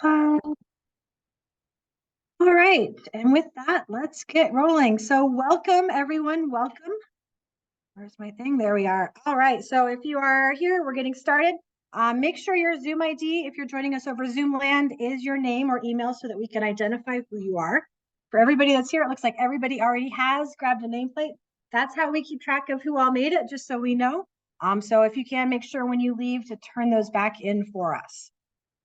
All right, and with that, let's get rolling. So welcome, everyone. Welcome. Where's my thing? There we are. All right, so if you are here, we're getting started. Make sure your Zoom ID, if you're joining us over Zoom land, is your name or email so that we can identify who you are. For everybody that's here, it looks like everybody already has grabbed a nameplate. That's how we keep track of who all made it, just so we know. So if you can, make sure when you leave to turn those back in for us.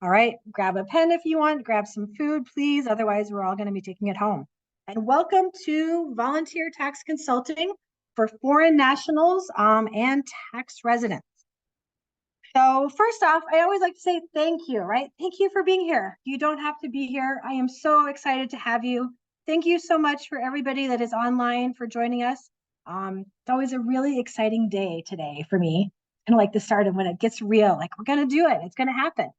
All right, grab a pen if you want, grab some food, please. Otherwise, we're all going to be taking it home. And welcome to Volunteer Tax Consulting for Foreign Nationals and Tax Residents. So first off, I always like to say thank you, right? Thank you for being here. You don't have to be here. I am so excited to have you. Thank you so much for everybody that is online for joining us. It's always a really exciting day today for me. Kind of like the start of when it gets real, like we're going to do it. It's going to happen.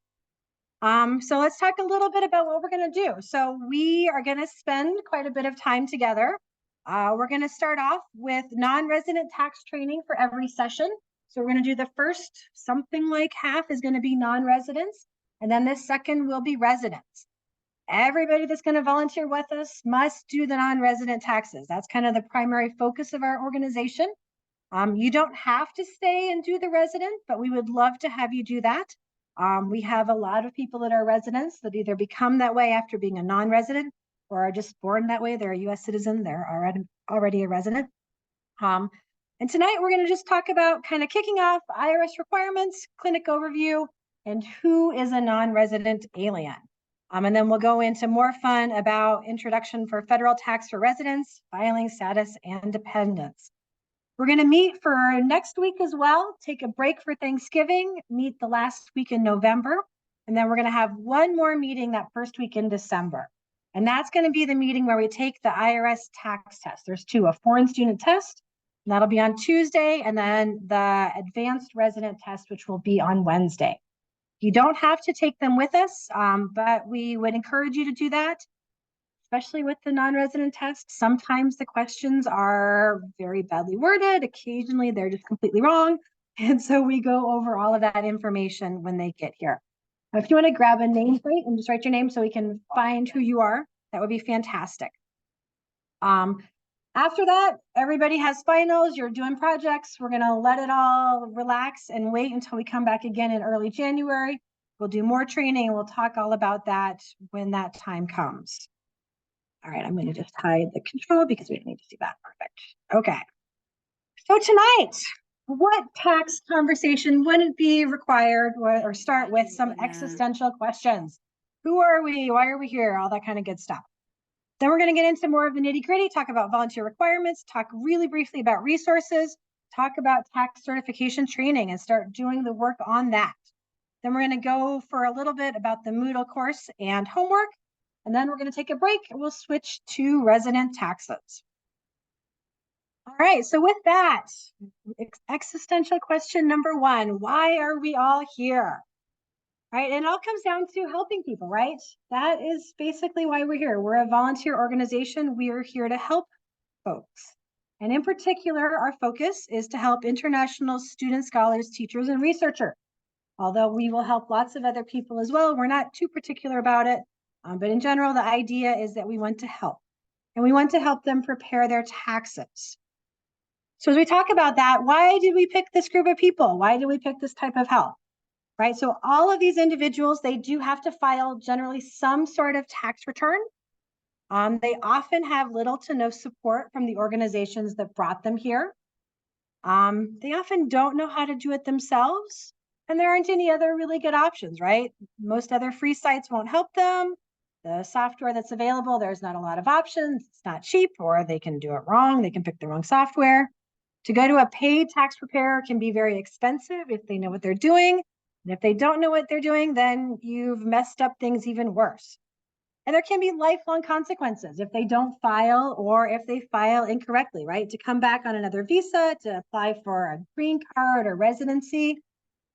So let's talk a little bit about what we're going to do. So we are going to spend quite a bit of time together. We're going to start off with non-resident tax training for every session. So we're going to do the first, something like half is going to be non-residents, and then the second will be residents. Everybody that's going to volunteer with us must do the non-resident taxes. That's kind of the primary focus of our organization. You don't have to stay and do the resident, but we would love to have you do that. We have a lot of people that are residents that either become that way after being a non-resident or are just born that way. They're a U.S. citizen. They're already a resident. And tonight we're going to just talk about kind of kicking off IRS requirements, clinic overview, and who is a non-resident alien. And then we'll go into more fun about introduction for federal tax for residents, filing status, and dependents. We're going to meet for next week as well, take a break for Thanksgiving, meet the last week in November, and then we're going to have one more meeting that first week in December. And that's going to be the meeting where we take the IRS tax test. There's two, a foreign student test, and that'll be on Tuesday, and then the advanced resident test, which will be on Wednesday. You don't have to take them with us, but we would encourage you to do that. Especially with the non-resident test, sometimes the questions are very badly worded. Occasionally, they're just completely wrong. And so we go over all of that information when they get here. Now, if you want to grab a nameplate and just write your name so we can find who you are, that would be fantastic. After that, everybody has finals. You're doing projects. We're going to let it all relax and wait until we come back again in early January. We'll do more training and we'll talk all about that when that time comes. All right, I'm going to just hide the control because we don't need to see that. Perfect. Okay. So tonight, what tax conversation wouldn't be required or start with some existential questions? Who are we? Why are we here? All that kind of good stuff. Then we're going to get into more of the nitty gritty, talk about volunteer requirements, talk really briefly about resources, talk about tax certification training and start doing the work on that. Then we're going to go for a little bit about the Moodle course and homework. And then we're going to take a break and we'll switch to resident taxes. All right, so with that, existential question number one, why are we all here? Right, and it all comes down to helping people, right? That is basically why we're here. We're a volunteer organization. We are here to help folks. And in particular, our focus is to help international students, scholars, teachers, and researchers. Although we will help lots of other people as well. We're not too particular about it. But in general, the idea is that we want to help. And we want to help them prepare their taxes. So as we talk about that, why did we pick this group of people? Why did we pick this type of help? Right, so all of these individuals, they do have to file generally some sort of tax return. They often have little to no support from the organizations that brought them here. They often don't know how to do it themselves. And there aren't any other really good options, right? Most other free sites won't help them. The software that's available, there's not a lot of options. It's not cheap, or they can do it wrong. They can pick the wrong software. To go to a paid tax preparer can be very expensive if they know what they're doing. And if they don't know what they're doing, then you've messed up things even worse. And there can be lifelong consequences if they don't file or if they file incorrectly, right? To come back on another visa, to apply for a green card or residency,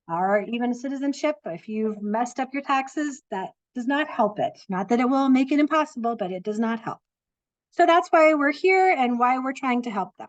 or even citizenship. If you've messed up your taxes, that does not help it. Not that it will make it impossible, but it does not help. So that's why we're here and why we're trying to help them.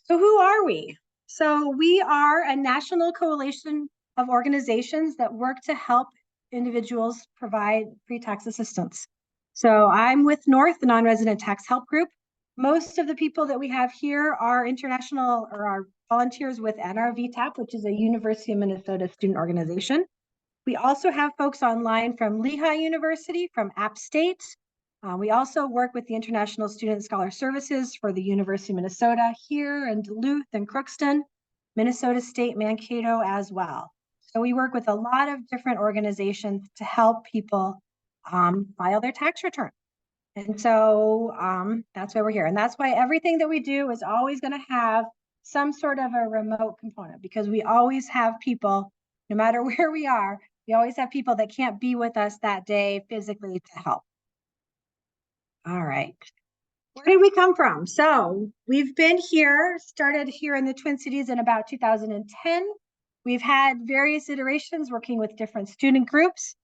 So who are we? So we are a national coalition of organizations that work to help individuals provide pre-tax assistance. So I'm with North, the non-resident tax help group. Most of the people that we have here are international or are volunteers with VITA, which is a University of Minnesota student organization. We also have folks online from Lehigh University, from App State. We also work with the International Student Scholar Services for the University of Minnesota here in Duluth and Crookston, Minnesota State Mankato as well. So we work with a lot of different organizations to help people file their tax return. And so that's why we're here. And that's why everything that we do is always going to have some sort of a remote component, because we always have people, no matter where we are, we always have people that can't be with us that day physically to help. All right. Where did we come from? So we've been here, started here in the Twin Cities in about 2010. We've had various iterations working with different student groups,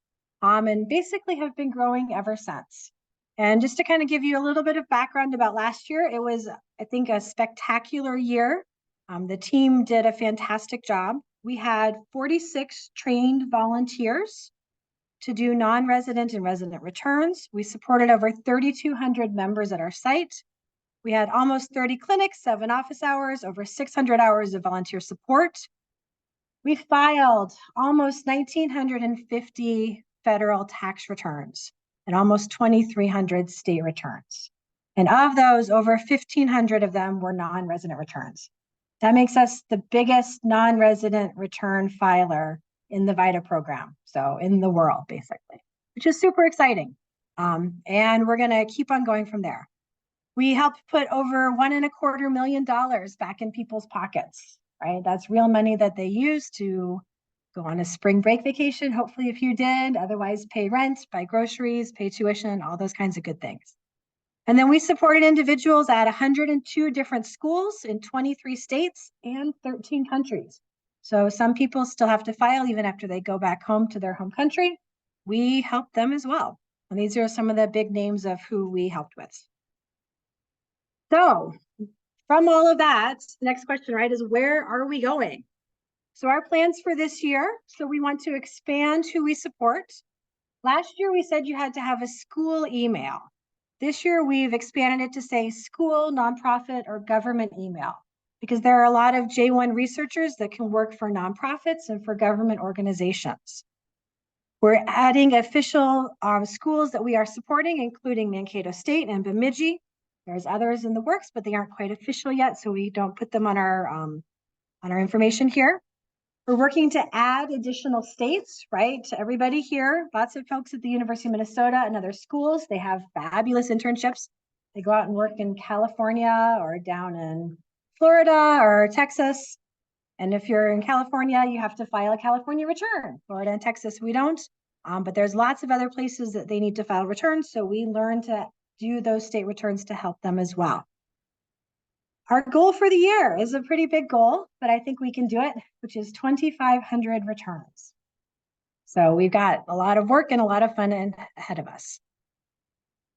and basically have been growing ever since. And just to kind of give you a little bit of background about last year, it was, I think, a spectacular year. The team did a fantastic job. We had 46 trained volunteers to do non-resident and resident returns. We supported over 3,200 members at our site. We had almost 30 clinics, 7 office hours, over 600 hours of volunteer support. We filed almost 1,950 federal tax returns and almost 2,300 state returns. And of those, over 1,500 of them were non-resident returns. That makes us the biggest non-resident return filer in the VITA program, so in the world, basically, which is super exciting. And we're gonna keep on going from there. We helped put over $1.25 million back in people's pockets, right? That's real money that they use to go on a spring break vacation, hopefully if you did, otherwise pay rent, buy groceries, pay tuition, all those kinds of good things. And then we supported individuals at 102 different schools in 23 states and 13 countries. So some people still have to file even after they go back home to their home country. We help them as well. And these are some of the big names of who we helped with. So from all of that, the next question, right, is where are we going? So our plans for this year, so we want to expand who we support. Last year, we said you had to have a school email. This year, we've expanded it to say school, nonprofit, or government email, because there are a lot of J1 researchers that can work for nonprofits and for government organizations. We're adding official schools that we are supporting, including Mankato State and Bemidji. There's others in the works, but they aren't quite official yet, so we don't put them on our information here. We're working to add additional states, right? To everybody here, lots of folks at the University of Minnesota and other schools, they have fabulous internships. They go out and work in California or down in Florida or Texas. And if you're in California, you have to file a California return. Florida and Texas, we don't. But there's lots of other places that they need to file returns. So we learn to do those state returns to help them as well. Our goal for the year is a pretty big goal, but I think we can do it, which is 2,500 returns. So we've got a lot of work and a lot of fun ahead of us.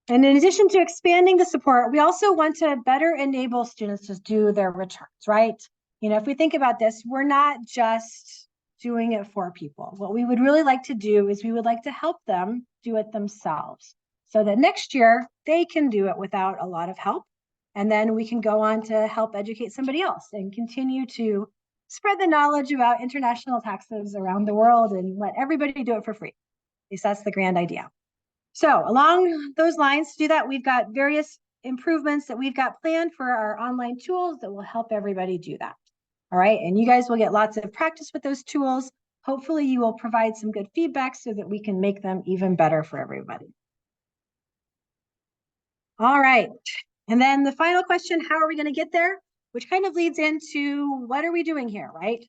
And in addition to expanding the support, we also want to better enable students to do their returns, right? You know, if we think about this, we're not just doing it for people. What we would really like to do is we would like to help them do it themselves so that next year they can do it without a lot of help. And then we can go on to help educate somebody else and continue to spread the knowledge about international taxes around the world and let everybody do it for free. At least that's the grand idea. So along those lines, to do that, we've got various improvements that we've got planned for our online tools that will help everybody do that. All right, and you guys will get lots of practice with those tools. Hopefully you will provide some good feedback so that we can make them even better for everybody. All right. And then the final question, how are we going to get there? Which kind of leads into what are we doing here, right?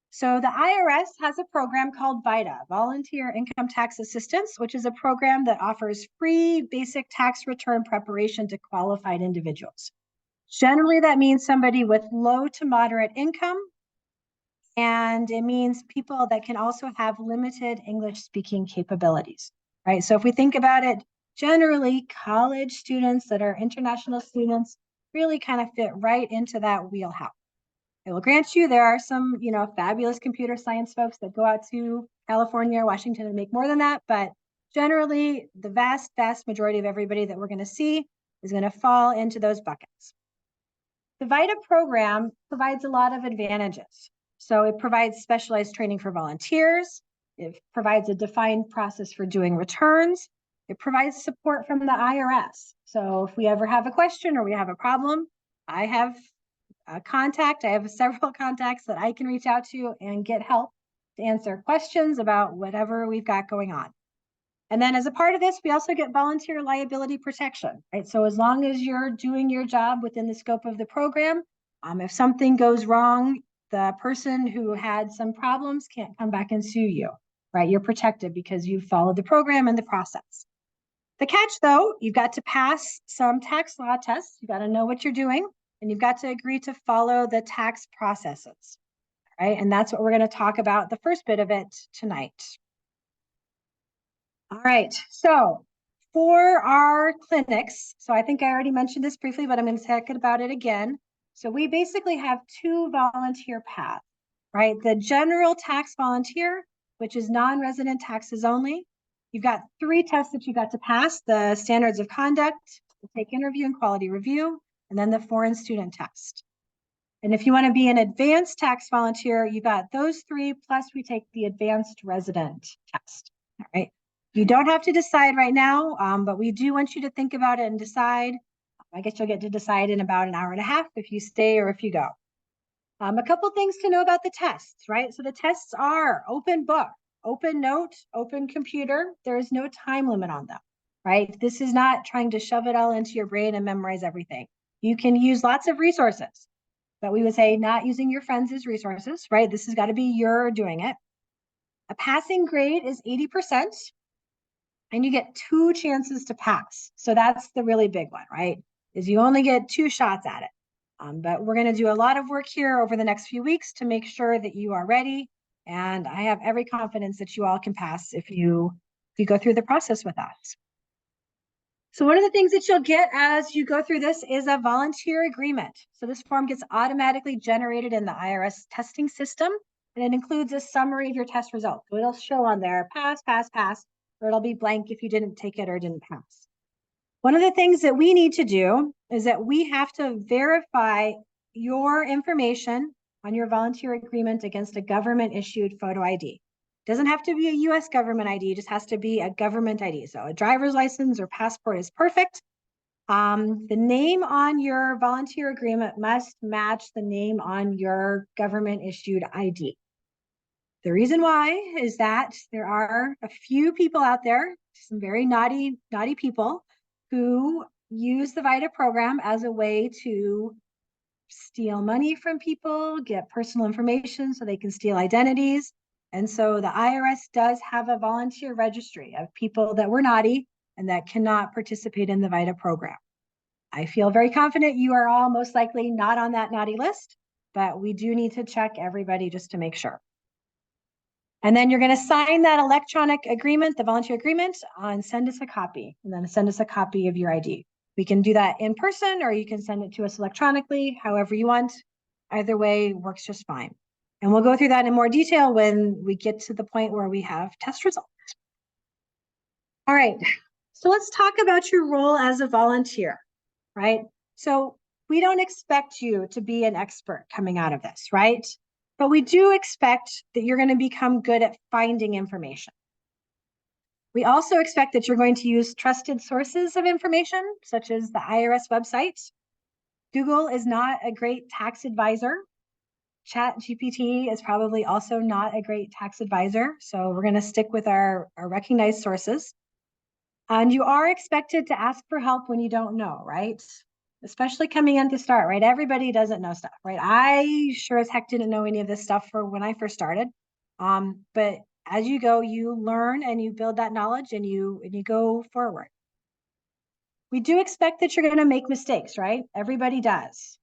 So the IRS has a program called VITA, Volunteer Income Tax Assistance, which is a program that offers free basic tax return preparation to qualified individuals. Generally, that means somebody with low to moderate income, and it means people that can also have limited English speaking capabilities, right? So if we think about it, generally, college students that are international students really kind of fit right into that wheelhouse. I will grant you there are some, fabulous computer science folks that go out to California, Washington would make more than that, but generally the vast majority of everybody that we're going to see is going to fall into those buckets. The VITA program provides a lot of advantages. So it provides specialized training for volunteers. It provides a defined process for doing returns. It provides support from the IRS. So if we ever have a question or we have a problem, I have a contact. I have several contacts that I can reach out to and get help to answer questions about whatever we've got going on. And then as a part of this, we also get volunteer liability protection, right? So as long as you're doing your job within the scope of the program, if something goes wrong, the person who had some problems can't come back and sue you, right? You're protected because you followed the program and the process. The catch though, you've got to pass some tax law tests. You've got to know what you're doing and you've got to agree to follow the tax processes, right? And that's what we're going to talk about the first bit of it tonight. All right, so for our clinics, so I think I already mentioned this briefly, but I'm going to talk about it again. So we basically have two volunteer paths, right? The general tax volunteer, which is non-resident taxes only. You've got 3 tests that you got to pass: the standards of conduct, the take interview and quality review, and then the foreign student test. And if you want to be an advanced tax volunteer, you got those 3, plus we take the advanced resident test, all right? You don't have to decide right now, but we do want you to think about it and decide. I guess you'll get to decide in about an hour and a half if you stay or if you go. A couple things to know about the tests, right? So the tests are open book, open note, open computer. There is no time limit on them, right? This is not trying to shove it all into your brain and memorize everything. You can use lots of resources, but we would say not using your friends' resources, right? This has got to be your doing it. A passing grade is 80%. And you get 2 chances to pass. So that's the really big one, right? Is you only get 2 shots at it. But we're going to do a lot of work here over the next few weeks to make sure that you are ready. And I have every confidence that you all can pass if you go through the process with us. So one of the things that you'll get as you go through this is a volunteer agreement. So this form gets automatically generated in the IRS testing system, and it includes a summary of your test results. So it'll show on there, pass, pass, pass, or it'll be blank if you didn't take it or didn't pass. One of the things that we need to do is that we have to verify your information on your volunteer agreement against a government-issued photo ID. It doesn't have to be a US government ID, it just has to be a government ID. So a driver's license or passport is perfect. The name on your volunteer agreement must match the name on your government-issued ID. The reason why is that there are a few people out there, some very naughty people, who use the VITA program as a way to steal money from people, get personal information so they can steal identities. And so the IRS does have a volunteer registry of people that were naughty and that cannot participate in the VITA program. I feel very confident you are all most likely not on that naughty list, but we do need to check everybody just to make sure. And then you're going to sign that electronic agreement, the volunteer agreement, and send us a copy, and then send us a copy of your ID. We can do that in person, or you can send it to us electronically, however you want. Either way works just fine. And we'll go through that in more detail when we get to the point where we have test results. All right, so let's talk about your role as a volunteer, right? So we don't expect you to be an expert coming out of this, right? But we do expect that you're going to become good at finding information. We also expect that you're going to use trusted sources of information, such as the IRS website. Google is not a great tax advisor. ChatGPT is probably also not a great tax advisor. So we're going to stick with our recognized sources. And you are expected to ask for help when you don't know, right? Especially coming in to start, right? Everybody doesn't know stuff, right? I sure as heck didn't know any of this stuff for when I first started. But as you go, you learn and you build that knowledge and you go forward. We do expect that you're going to make mistakes, right? Everybody does.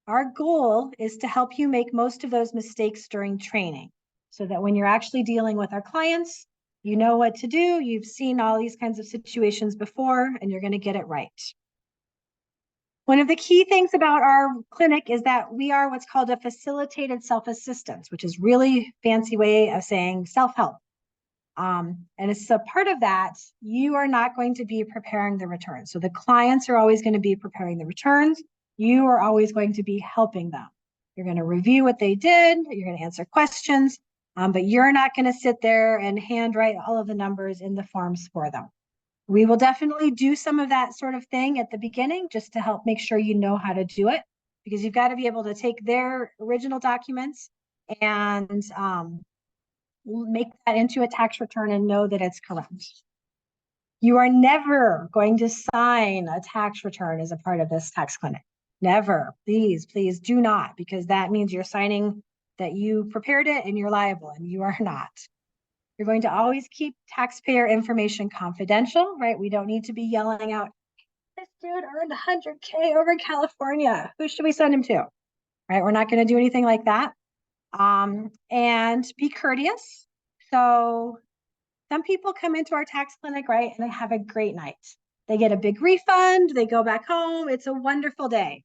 Our goal is to help you make most of those mistakes during training so that when you're actually dealing with our clients, you know what to do. You've seen all these kinds of situations before and you're going to get it right. One of the key things about our clinic is that we are what's called a facilitated self-assistance, which is really fancy way of saying self-help. And it's a part of that, you are not going to be preparing the returns. So the clients are always going to be preparing the returns. You are always going to be helping them. You're going to review what they did. You're going to answer questions, but you're not going to sit there and handwrite all of the numbers in the forms for them. We will definitely do some of that sort of thing at the beginning just to help make sure you know how to do it, because you've got to be able to take their original documents and make that into a tax return and know that it's correct. You are never going to sign a tax return as a part of this tax clinic. Never. Please, please do not, because that means you're signing that you prepared it and you're liable, and you are not. You're going to always keep taxpayer information confidential, right? We don't need to be yelling out, this dude earned 100K over California. Who should we send him to? Right? We're not going to do anything like that. And be courteous. So some people come into our tax clinic, right, and they have a great night. They get a big refund, they go back home, it's a wonderful day.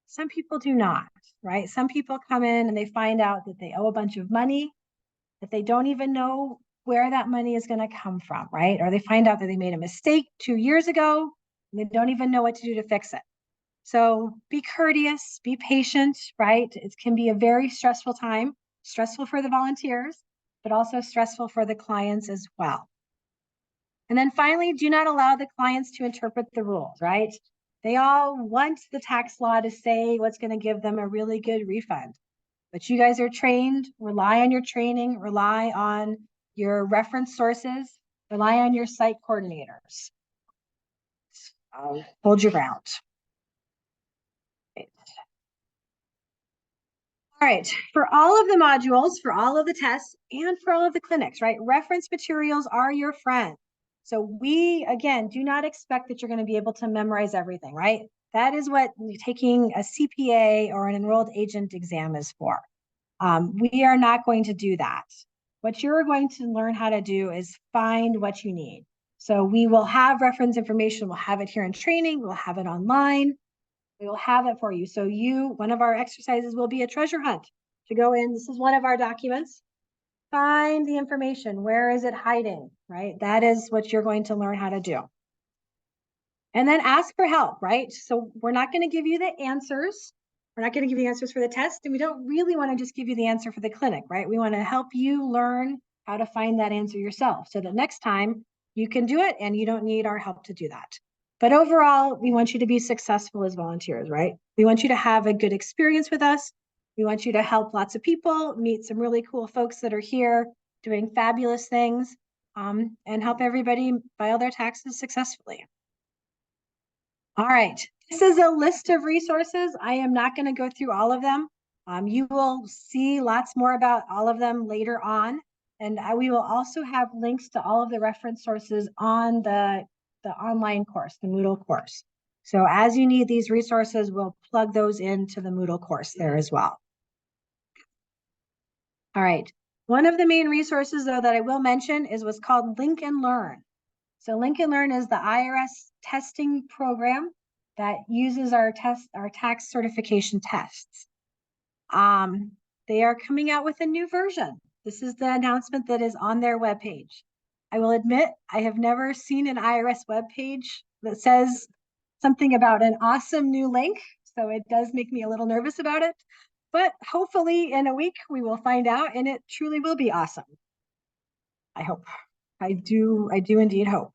Some people do not, right? Some people come in and they find out that they owe a bunch of money, that they don't even know where that money is going to come from, right? Or they find out that they made a mistake 2 years ago and they don't even know what to do to fix it. So be courteous, be patient, right? It can be a very stressful time, stressful for the volunteers, but also stressful for the clients as well. And then finally, do not allow the clients to interpret the rules, right? They all want the tax law to say what's going to give them a really good refund. But you guys are trained, rely on your training, rely on your reference sources, rely on your site coordinators. Hold your ground. All right, for all of the modules, for all of the tests, and for all of the clinics, right? Reference materials are your friend. So we, again, do not expect that you're going to be able to memorize everything, right? That is what taking a CPA or an enrolled agent exam is for. We are not going to do that. What you're going to learn how to do is find what you need. So we will have reference information. We'll have it here in training. We'll have it online. We will have it for you. So one of our exercises will be a treasure hunt to go in. This is one of our documents. Find the information. Where is it hiding, right? That is what you're going to learn how to do. And then ask for help, right? So we're not going to give you the answers. We're not going to give you the answers for the test. And we don't really want to just give you the answer for the clinic, right? We want to help you learn how to find that answer yourself so that next time you can do it and you don't need our help to do that. But overall, we want you to be successful as volunteers, right? We want you to have a good experience with us. We want you to help lots of people, meet some really cool folks that are here doing fabulous things, and help everybody file their taxes successfully. All right, this is a list of resources. I am not going to go through all of them. You will see lots more about all of them later on. And we will also have links to all of the reference sources on the online course, the Moodle course. So as you need these resources, we'll plug those into the Moodle course there as well. All right, one of the main resources though that I will mention is what's called Link and Learn. So Link and Learn is the IRS testing program that uses our tax certification tests. They are coming out with a new version. This is the announcement that is on their webpage. I will admit, I have never seen an IRS webpage that says something about an awesome new link. So it does make me a little nervous about it, but hopefully in a week we will find out and it truly will be awesome. I hope. I do indeed hope.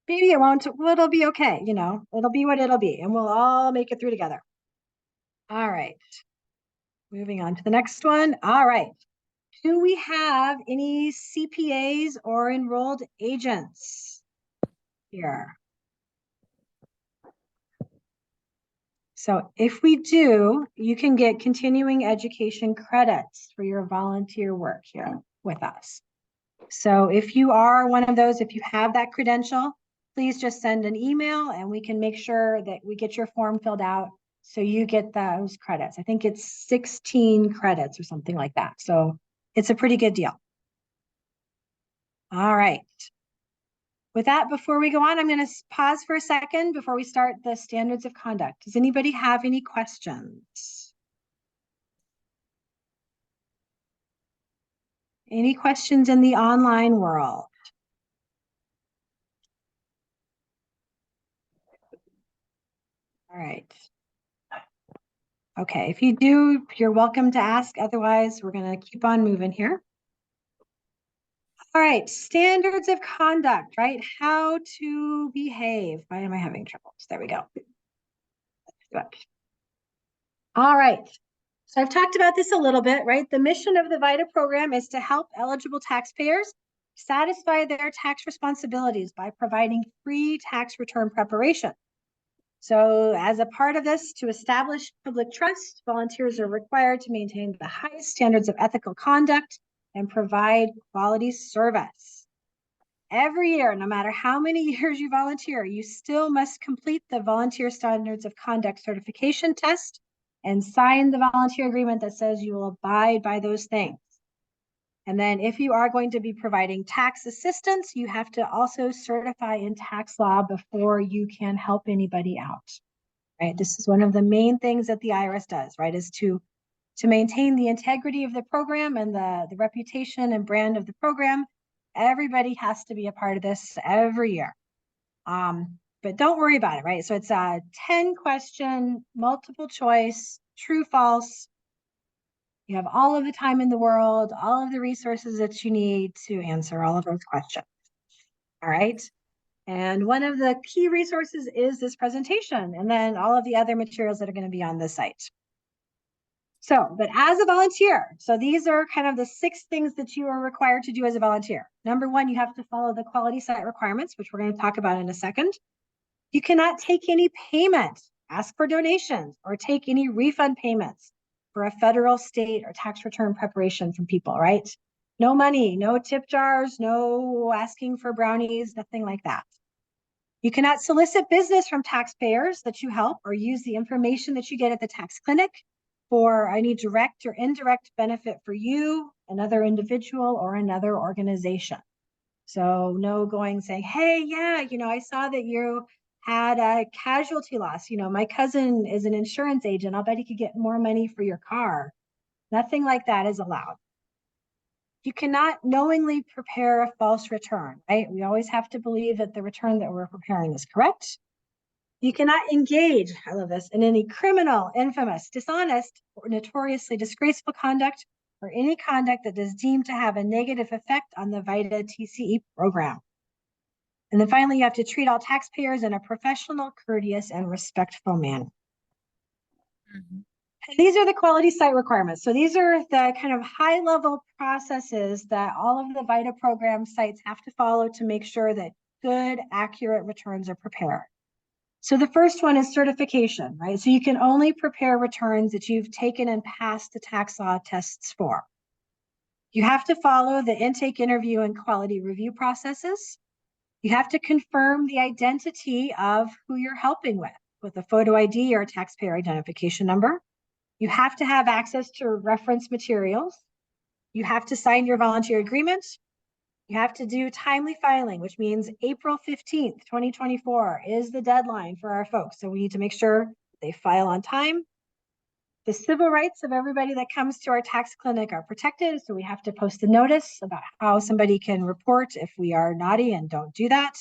Maybe it won't, well, it'll be okay. You know, it'll be what it'll be and we'll all make it through together. All right. Moving on to the next one. All right. Do we have any CPAs or enrolled agents here? So if we do, you can get continuing education credits for your volunteer work here with us. So if you are one of those, if you have that credential, please just send an email and we can make sure that we get your form filled out so you get those credits. I think it's 16 credits or something like that. So it's a pretty good deal. All right. With that, before we go on, I'm going to pause for a second before we start the standards of conduct. Does anybody have any questions? Any questions in the online world? All right. Okay, if you do, you're welcome to ask. Otherwise, we're going to keep on moving here. All right, standards of conduct, right? How to behave. Why am I having trouble? There we go. All right. So I've talked about this a little bit, right? The mission of the VITA program is to help eligible taxpayers satisfy their tax responsibilities by providing free tax return preparation. So as a part of this, to establish public trust, volunteers are required to maintain the highest standards of ethical conduct and provide quality service. Every year, no matter how many years you volunteer, you still must complete the Volunteer Standards of Conduct certification test and sign the volunteer agreement that says you will abide by those things. And then if you are going to be providing tax assistance, you have to also certify in tax law before you can help anybody out, right? This is one of the main things that the IRS does, right? Is to maintain the integrity of the program and the reputation and brand of the program. Everybody has to be a part of this every year. But don't worry about it, right? So it's a 10-question, multiple choice, true, false. You have all of the time in the world, all of the resources that you need to answer all of those questions. All right. And one of the key resources is this presentation, and then all of the other materials that are going to be on the site. So, but as a volunteer, so these are kind of the 6 things that you are required to do as a volunteer. Number 1, you have to follow the quality site requirements, which we're going to talk about in a second. You cannot take any payment, ask for donations, or take any refund payments for a federal, state, or tax return preparation from people, right? No money, no tip jars, no asking for brownies, nothing like that. You cannot solicit business from taxpayers that you help or use the information that you get at the tax clinic for any direct or indirect benefit for you, another individual, or another organization. So no going saying, hey, yeah, I saw that you had a casualty loss. My cousin is an insurance agent. I'll bet he could get more money for your car. Nothing like that is allowed. You cannot knowingly prepare a false return, right? We always have to believe that the return that we're preparing is correct. You cannot engage, I love this, in any criminal, infamous, dishonest, or notoriously disgraceful conduct or any conduct that is deemed to have a negative effect on the VITA TCE program. And then finally, you have to treat all taxpayers in a professional, courteous, and respectful manner. Mm-hmm. These are the quality site requirements. So these are the kind of high-level processes that all of the VITA program sites have to follow to make sure that good, accurate returns are prepared. So the first one is certification, right? So you can only prepare returns that you've taken and passed the tax law tests for. You have to follow the intake, interview, and quality review processes. You have to confirm the identity of who you're helping with a photo ID or a taxpayer identification number. You have to have access to reference materials. You have to sign your volunteer agreement. You have to do timely filing, which means April 15th, 2024 is the deadline for our folks. So we need to make sure they file on time. The civil rights of everybody that comes to our tax clinic are protected. So we have to post a notice about how somebody can report if we are naughty and don't do that.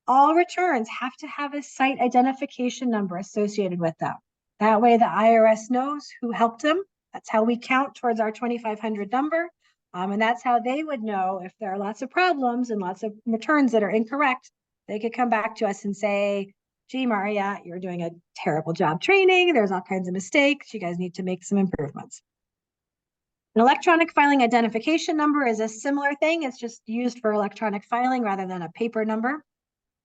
All returns have to have a site identification number associated with them. That way the IRS knows who helped them. That's how we count towards our 2,500 number. And that's how they would know if there are lots of problems and lots of returns that are incorrect. They could come back to us and say, gee, Maria, you're doing a terrible job training. There's all kinds of mistakes. You guys need to make some improvements. An electronic filing identification number is a similar thing. It's just used for electronic filing rather than a paper number.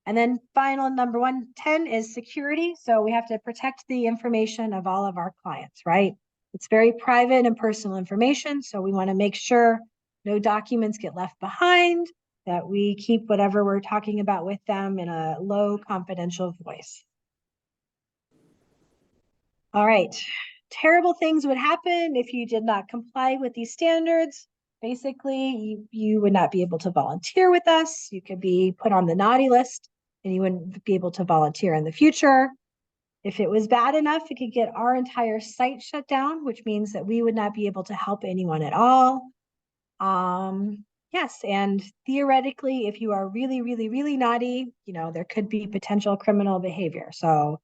And then final number 110 is security. So we have to protect the information of all of our clients, right? It's very private and personal information. So we want to make sure no documents get left behind, that we keep whatever we're talking about with them in a low confidential voice. All right. Terrible things would happen if you did not comply with these standards. Basically, you would not be able to volunteer with us. You could be put on the naughty list and you wouldn't be able to volunteer in the future. If it was bad enough, it could get our entire site shut down, which means that we would not be able to help anyone at all. Yes, and theoretically, if you are really, really, really naughty, there could be potential criminal behavior. So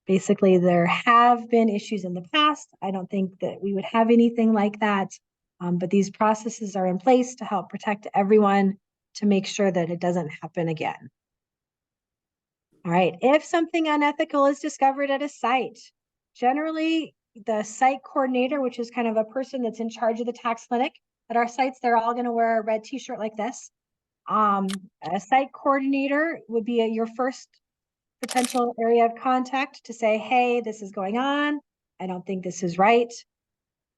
basically, there have been issues in the past. I don't think that we would have anything like that. But these processes are in place to help protect everyone to make sure that it doesn't happen again. All right, if something unethical is discovered at a site, generally the site coordinator, which is kind of a person that's in charge of the tax clinic at our sites, they're all going to wear a red t-shirt like this. A site coordinator would be your first potential area of contact to say, hey, this is going on. I don't think this is right.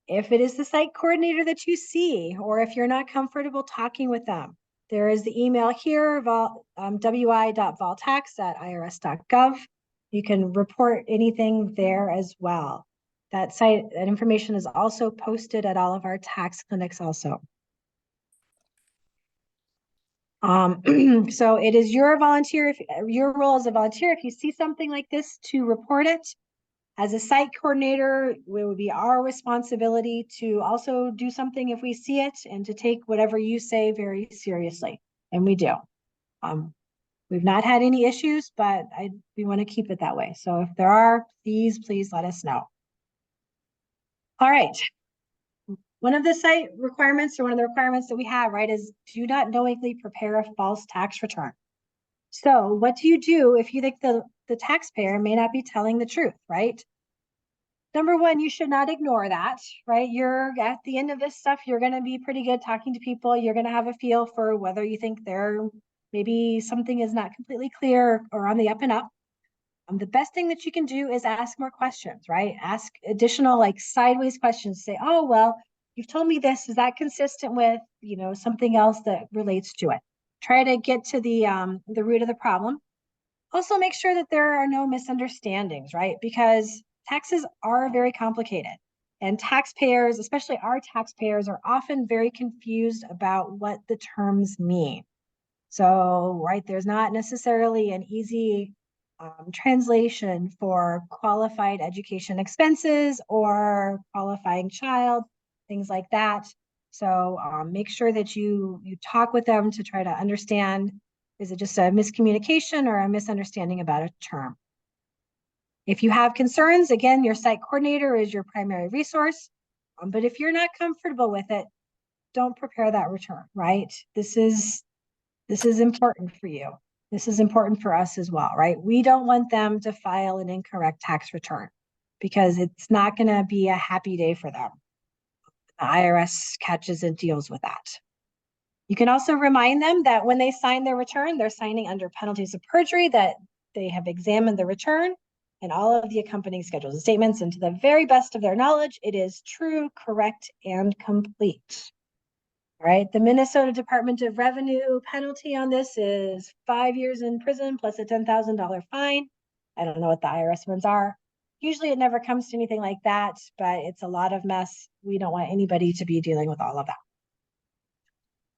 If it is the site coordinator that you see, or if you're not comfortable talking with them, there is the email here, wi.voltax@irs.gov. You can report anything there as well. That information is also posted at all of our tax clinics also. So it is your role as a volunteer, if you see something like this, to report it. As a site coordinator, it would be our responsibility to also do something if we see it and to take whatever you say very seriously. And we do. We've not had any issues, but we want to keep it that way. So if there are, please let us know. All right. One of the site requirements, or one of the requirements that we have, right, is do not knowingly prepare a false tax return. So what do you do if you think the taxpayer may not be telling the truth, right? Number one, you should not ignore that, right? You're at the end of this stuff, you're going to be pretty good talking to people. You're going to have a feel for whether you think maybe something is not completely clear or on the up and up. The best thing that you can do is ask more questions, right? Ask additional like sideways questions. Say, oh, well, you've told me this. Is that consistent with, something else that relates to it? Try to get to the root of the problem. Also, make sure that there are no misunderstandings, right? Because taxes are very complicated, and taxpayers, especially our taxpayers, are often very confused about what the terms mean. So, right, there's not necessarily an easy translation for qualified education expenses or qualifying child, things like that. So make sure that you talk with them to try to understand, is it just a miscommunication or a misunderstanding about a term? If you have concerns, again, your site coordinator is your primary resource. But if you're not comfortable with it, don't prepare that return, right? This is important for you. This is important for us as well, right? We don't want them to file an incorrect tax return because it's not going to be a happy day for them. The IRS catches and deals with that. You can also remind them that when they sign their return, they're signing under penalties of perjury, that they have examined the return and all of the accompanying schedules and statements, and to the very best of their knowledge, it is true, correct, and complete. All right, the Minnesota Department of Revenue penalty on this is 5 years in prison plus a $10,000 fine. I don't know what the IRS ones are. Usually it never comes to anything like that, but it's a lot of mess. We don't want anybody to be dealing with all of that.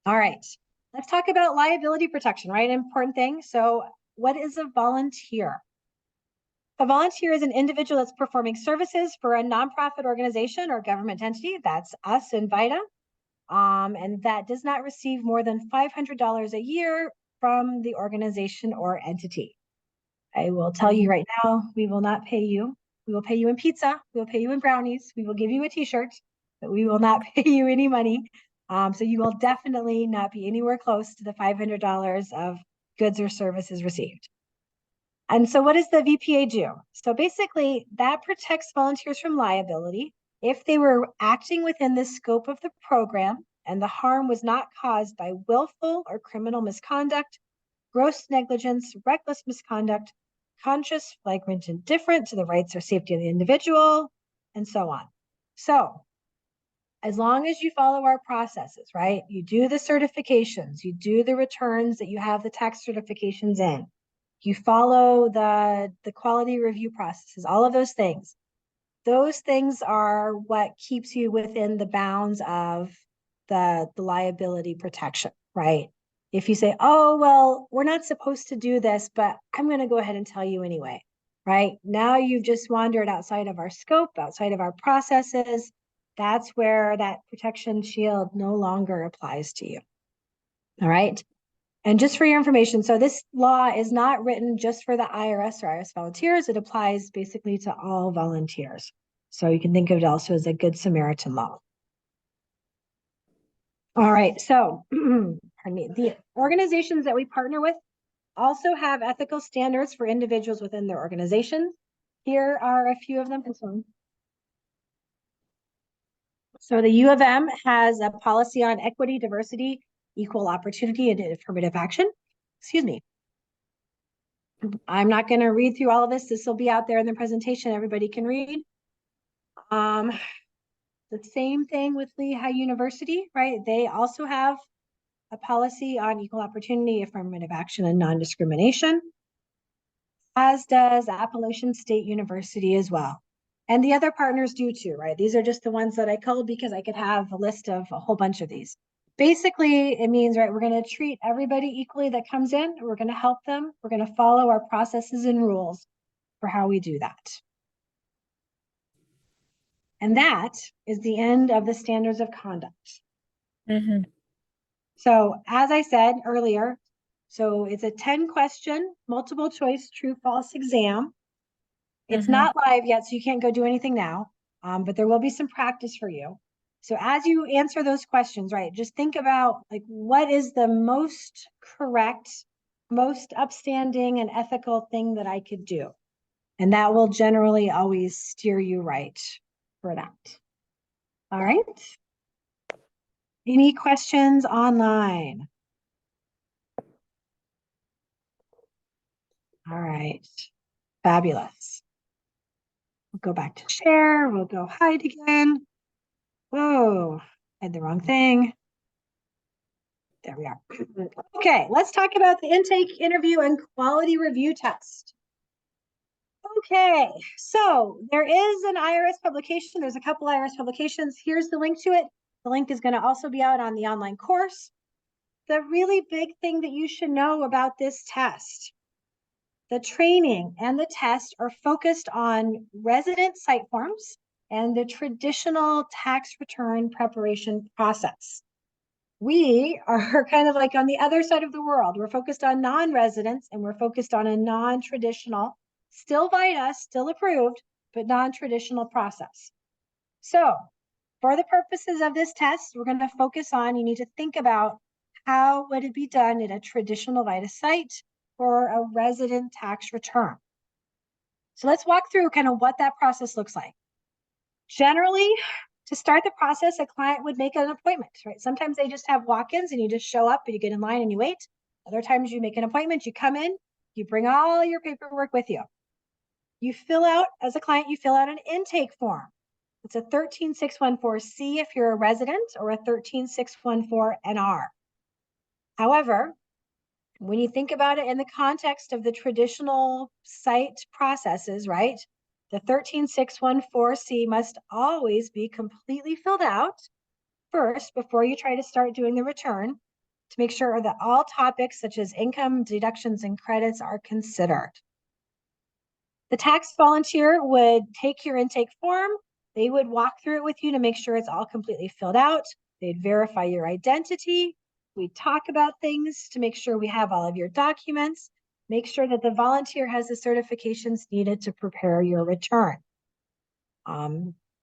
All right, let's talk about liability protection, right? Important thing. So what is a volunteer? A volunteer is an individual that's performing services for a nonprofit organization or government entity. That's us in VITA. And that does not receive more than $500 a year from the organization or entity. I will tell you right now, we will not pay you. We will pay you in pizza. We will pay you in brownies. We will give you a t-shirt, but we will not pay you any money. So you will definitely not be anywhere close to the $500 of goods or services received. And so what does the VPA do? So basically that protects volunteers from liability if they were acting within the scope of the program and the harm was not caused by willful or criminal misconduct, gross negligence, reckless misconduct, conscious, flagrant indifference to the rights or safety of the individual, and so on. So as long as you follow our processes, right? You do the certifications, you do the returns that you have the tax certifications in, you follow the quality review processes, all of those things. Those things are what keeps you within the bounds of the liability protection, right? If you say, oh, well, we're not supposed to do this, but I'm going to go ahead and tell you anyway, right? Now you've just wandered outside of our scope, outside of our processes. that's where that protection shield no longer applies to you. All right. And just for your information, so this law is not written just for the IRS or IRS volunteers. It applies basically to all volunteers. So you can think of it also as a Good Samaritan law. All right. So, pardon me, the organizations that we partner with also have ethical standards for individuals within their organizations. Here are a few of them. So the U of M has a policy on equity, diversity, equal opportunity, and affirmative action. Excuse me. I'm not going to read through all of this. This will be out there in the presentation. Everybody can read. The same thing with Lehigh University, right? They also have a policy on equal opportunity, affirmative action, and non-discrimination, as does Appalachian State University as well. And the other partners do too, right? These are just the ones that I called because I could have a list of a whole bunch of these. Basically, it means, right, we're going to treat everybody equally that comes in. We're going to help them. We're going to follow our processes and rules for how we do that. And that is the end of the standards of conduct. Mm-hmm. So as I said earlier, so it's a 10-question, multiple choice, true, false exam. It's not live yet, so you can't go do anything now, but there will be some practice for you. So as you answer those questions, right, just think about like what is the most correct, most upstanding and ethical thing that I could do. And that will generally always steer you right for that. All right. Any questions online? All right. Fabulous. We'll go back to share. We'll go hide again. Whoa, I had the wrong thing. There we are. Okay, let's talk about the intake, interview, and quality review test. Okay, so there is an IRS publication. There's a couple IRS publications. Here's the link to it. The link is going to also be out on the online course. The really big thing that you should know about this test, the training and the test are focused on resident site forms and the traditional tax return preparation process. We are kind of like on the other side of the world. We're focused on non-residents and we're focused on a non-traditional, still VITA, still approved, but non-traditional process. So for the purposes of this test, we're going to focus on, you need to think about how would it be done at a traditional VITA site for a resident tax return. So let's walk through kind of what that process looks like. Generally, to start the process, a client would make an appointment, right? Sometimes they just have walk-ins and you just show up and you get in line and you wait. Other times you make an appointment, you come in, you bring all your paperwork with you. You fill out, as a client, you fill out an intake form. It's a 13614C if you're a resident or a 13614NR. However, when you think about it in the context of the traditional site processes, right? The 13614C must always be completely filled out first before you try to start doing the return to make sure that all topics such as income, deductions, and credits are considered. The tax volunteer would take your intake form. They would walk through it with you to make sure it's all completely filled out. They'd verify your identity. We'd talk about things to make sure we have all of your documents. Make sure that the volunteer has the certifications needed to prepare your return.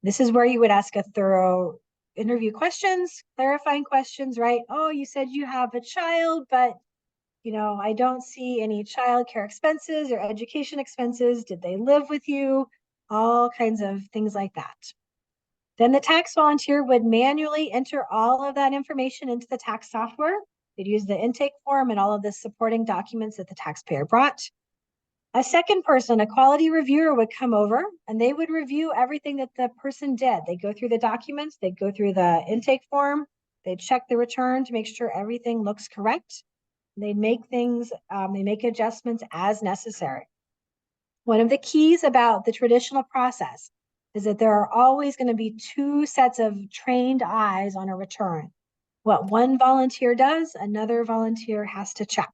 This is where you would ask a thorough interview questions, clarifying questions, right? Oh, you said you have a child, but you know, I don't see any child care expenses or education expenses. Did they live with you? All kinds of things like that. Then the tax volunteer would manually enter all of that information into the tax software. They'd use the intake form and all of the supporting documents that the taxpayer brought. A second person, a quality reviewer, would come over and they would review everything that the person did. They'd go through the documents, they'd go through the intake form, they'd check the return to make sure everything looks correct. They make things, they make adjustments as necessary. One of the keys about the traditional process is that there are always going to be two sets of trained eyes on a return. What one volunteer does, another volunteer has to check.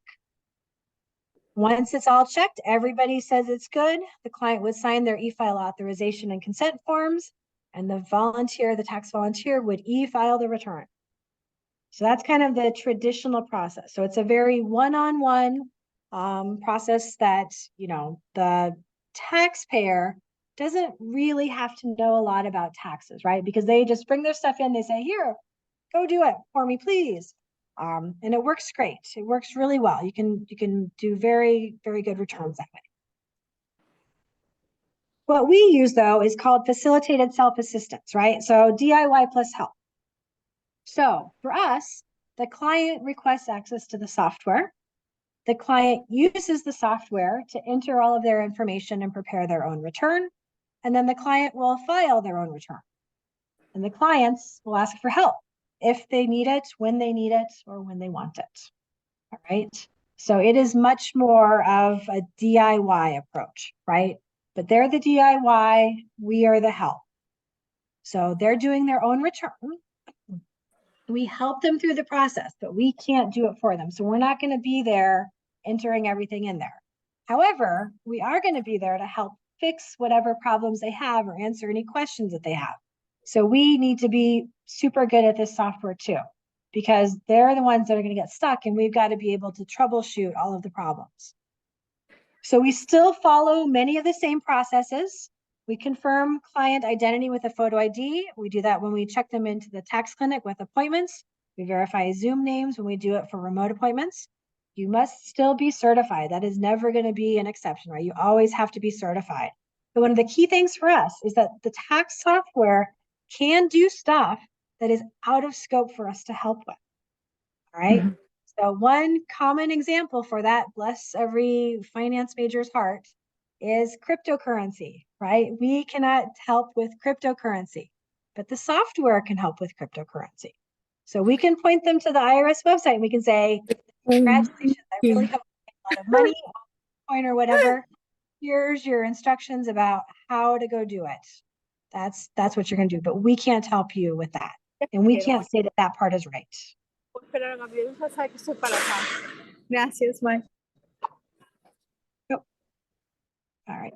Once it's all checked, everybody says it's good. The client would sign their e-file authorization and consent forms, and the volunteer, the tax volunteer, would e-file the return. So that's kind of the traditional process. So it's a very one-on-one process that, you know, the taxpayer doesn't really have to know a lot about taxes, right? Because they just bring their stuff in, they say, here, go do it for me, please. And it works great. It works really well. You can do very, very good returns that way. What we use, though, is called facilitated self-assistance, right? So DIY plus help. So for us, the client requests access to the software. The client uses the software to enter all of their information and prepare their own return. And then the client will file their own return. And the clients will ask for help if they need it, when they need it, or when they want it. All right. So it is much more of a DIY approach, right? But they're the DIY, we are the help. So they're doing their own return. We help them through the process, but we can't do it for them. So we're not going to be there entering everything in there. However, we are going to be there to help fix whatever problems they have or answer any questions that they have. So we need to be super good at this software too, because they're the ones that are going to get stuck, and we've got to be able to troubleshoot all of the problems. So we still follow many of the same processes. We confirm client identity with a photo ID. We do that when we check them into the tax clinic with appointments. We verify Zoom names when we do it for remote appointments. You must still be certified. That is never going to be an exception, right? You always have to be certified. But one of the key things for us is that the tax software can do stuff that is out of scope for us to help with. All right. Mm-hmm. So one common example for that, bless every finance major's heart, is cryptocurrency, right? We cannot help with cryptocurrency, but the software can help with cryptocurrency. So we can point them to the IRS website and we can say, congratulations, I really hope you make a lot of money, coin or whatever. Here's your instructions about how to go do it. That's what you're going to do, but we can't help you with that. And we can't say that that part is right. Gracias, Mike. Oh. All right.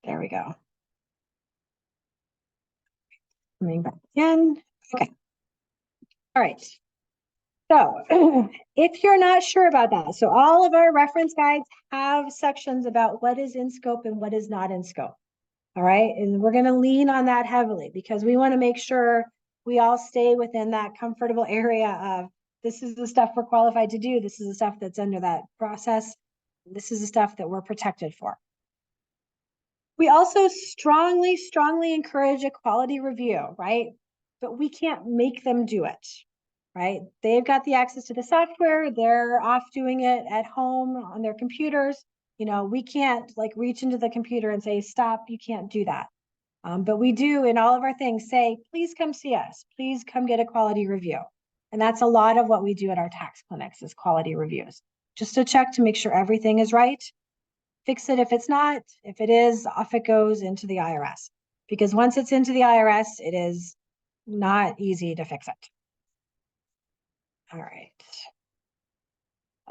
There we go. Coming back again. Okay. All right. So if you're not sure about that, so all of our reference guides have sections about what is in scope and what is not in scope. All right. And we're going to lean on that heavily because we want to make sure we all stay within that comfortable area of this is the stuff we're qualified to do. This is the stuff that's under that process. This is the stuff that we're protected for. We also strongly, strongly encourage a quality review, right? But we can't make them do it, right? They've got the access to the software. They're off doing it at home on their computers. You know, we can't like reach into the computer and say, stop, you can't do that. But we do in all of our things say, please come see us. Please come get a quality review. And that's a lot of what we do at our tax clinics is quality reviews, just to check to make sure everything is right. Fix it if it's not. If it is, off it goes into the IRS. Because once it's into the IRS, it is not easy to fix it. All right.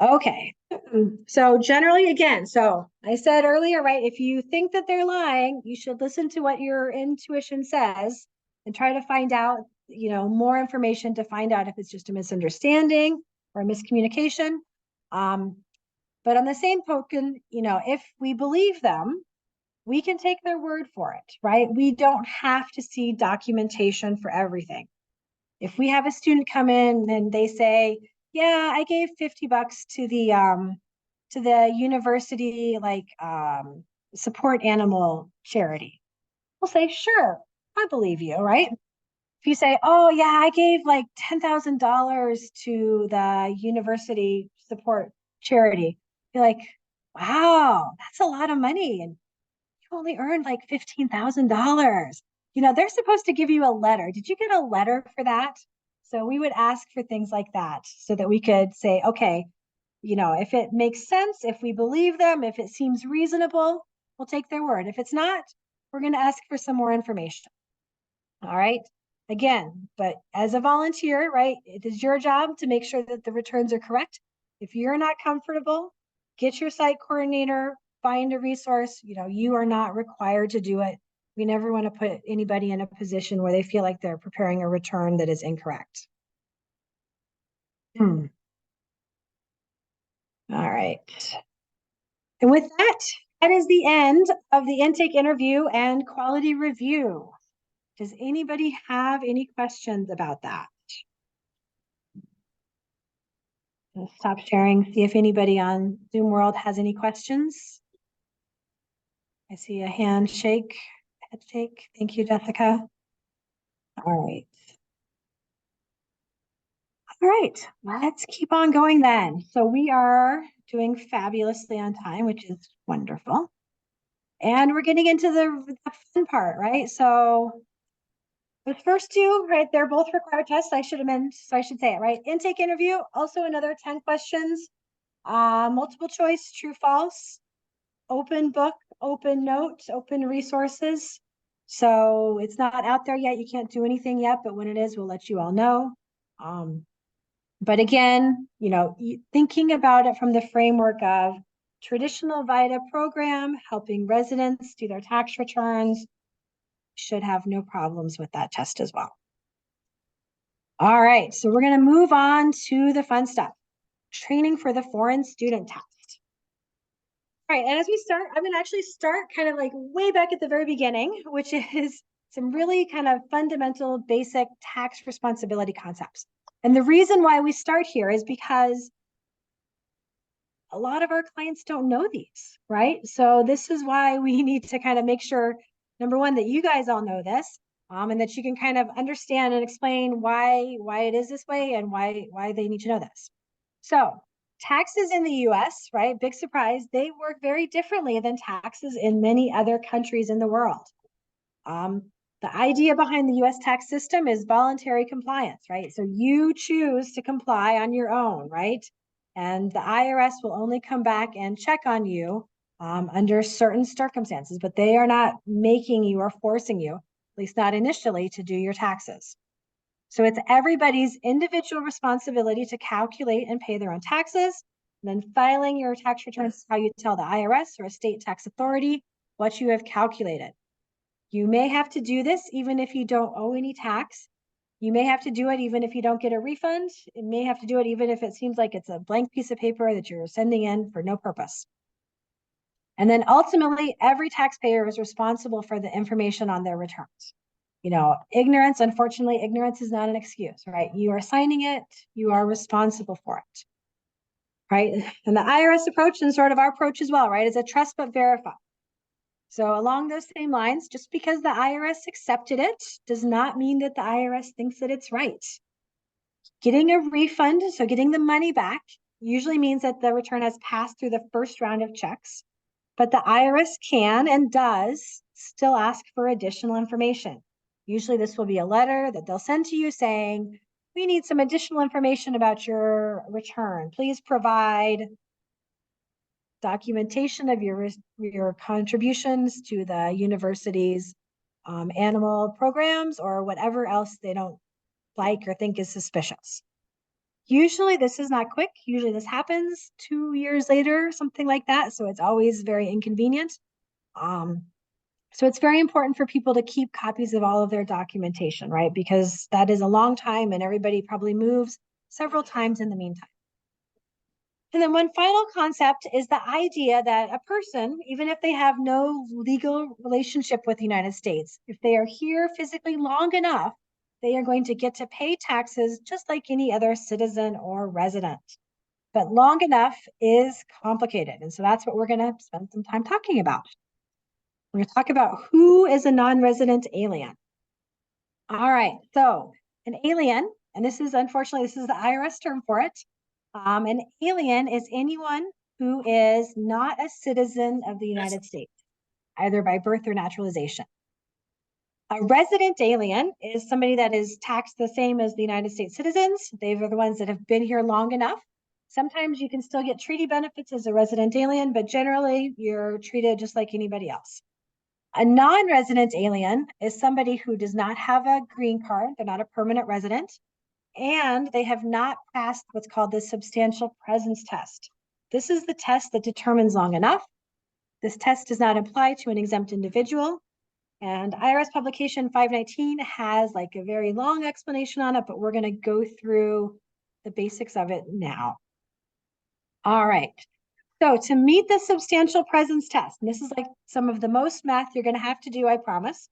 Okay. So generally, again, so I said earlier, right, if you think that they're lying, you should listen to what your intuition says and try to find out, you know, more information to find out if it's just a misunderstanding or a miscommunication. But on the same token, you know, if we believe them, we can take their word for it, right? We don't have to see documentation for everything. If we have a student come in and they say, yeah, I gave $50 to the university, like support animal charity. We'll say, sure, I believe you, right? If you say, oh yeah, I gave like $10,000 to the university support charity, you're like, wow, that's a lot of money. And you only earned like $15,000. You know, they're supposed to give you a letter. Did you get a letter for that? So we would ask for things like that so that we could say, okay, you know, if it makes sense, if we believe them, if it seems reasonable, we'll take their word. If it's not, we're going to ask for some more information. All right. Again, but as a volunteer, right, it is your job to make sure that the returns are correct. If you're not comfortable, get your site coordinator, find a resource. You know, you are not required to do it. We never want to put anybody in a position where they feel like they're preparing a return that is incorrect. All right. And with that, that is the end of the intake interview and quality review. Does anybody have any questions about that? I'll stop sharing, see if anybody on Zoom World has any questions. I see a head shake. Thank you, Jessica. All right. All right, let's keep on going then. So we are doing fabulously on time, which is wonderful. And we're getting into the fun part, right? So the first two, right, they're both required tests. I should say it, right? Intake interview, also another 10 questions, multiple choice, true, false, open book, open note, open resources. So it's not out there yet. You can't do anything yet, but when it is, we'll let you all know. But again, thinking about it from the framework of traditional VITA program, helping residents do their tax returns, should have no problems with that test as well. All right, so we're going to move on to the fun stuff. Training for the foreign student test. All right, and as we start, I'm going to actually start kind of like way back at the very beginning, which is some really kind of fundamental, basic tax responsibility concepts. And the reason why we start here is because a lot of our clients don't know these, right? So this is why we need to kind of make sure, number one, that you guys all know this, and that you can kind of understand and explain why it is this way and why they need to know this. So taxes in the US, right? Big surprise, they work very differently than taxes in many other countries in the world. The idea behind the US tax system is voluntary compliance, right? So you choose to comply on your own, right? And the IRS will only come back and check on you under certain circumstances, but they are not making you or forcing you, at least not initially, to do your taxes. So it's everybody's individual responsibility to calculate and pay their own taxes. And then filing your tax returns, how you tell the IRS or a state tax authority what you have calculated. You may have to do this even if you don't owe any tax. You may have to do it even if you don't get a refund. It may have to do it even if it seems like it's a blank piece of paper that you're sending in for no purpose. And then ultimately, every taxpayer is responsible for the information on their returns. Ignorance, unfortunately, ignorance is not an excuse, right? You are signing it, you are responsible for it, right? And the IRS approach and sort of our approach as well, right, is a trust but verify. So along those same lines, just because the IRS accepted it does not mean that the IRS thinks that it's right. Getting a refund, so getting the money back, usually means that the return has passed through the first round of checks, but the IRS can and does still ask for additional information. Usually this will be a letter that they'll send to you saying, we need some additional information about your return. Please provide documentation of your contributions to the university's animal programs or whatever else they don't like or think is suspicious. Usually this is not quick. Usually this happens 2 years later, something like that. So it's always very inconvenient. So it's very important for people to keep copies of all of their documentation, right? Because that is a long time and everybody probably moves several times in the meantime. And then one final concept is the idea that a person, even if they have no legal relationship with the United States, if they are here physically long enough, they are going to get to pay taxes just like any other citizen or resident. But long enough is complicated. And so that's what we're going to spend some time talking about. We're going to talk about who is a non-resident alien. All right, so an alien, and this is unfortunately, this is the IRS term for it. An alien is anyone who is not a citizen of the United States, either by birth or naturalization. A resident alien is somebody that is taxed the same as the United States citizens. They are the ones that have been here long enough. Sometimes you can still get treaty benefits as a resident alien, but generally you're treated just like anybody else. A non-resident alien is somebody who does not have a green card. They're not a permanent resident. And they have not passed what's called the substantial presence test. This is the test that determines long enough. This test does not apply to an exempt individual. And IRS publication 519 has like a very long explanation on it, but we're going to go through the basics of it now. All right. So to meet the substantial presence test, and this is like some of the most math you're going to have to do, I promise.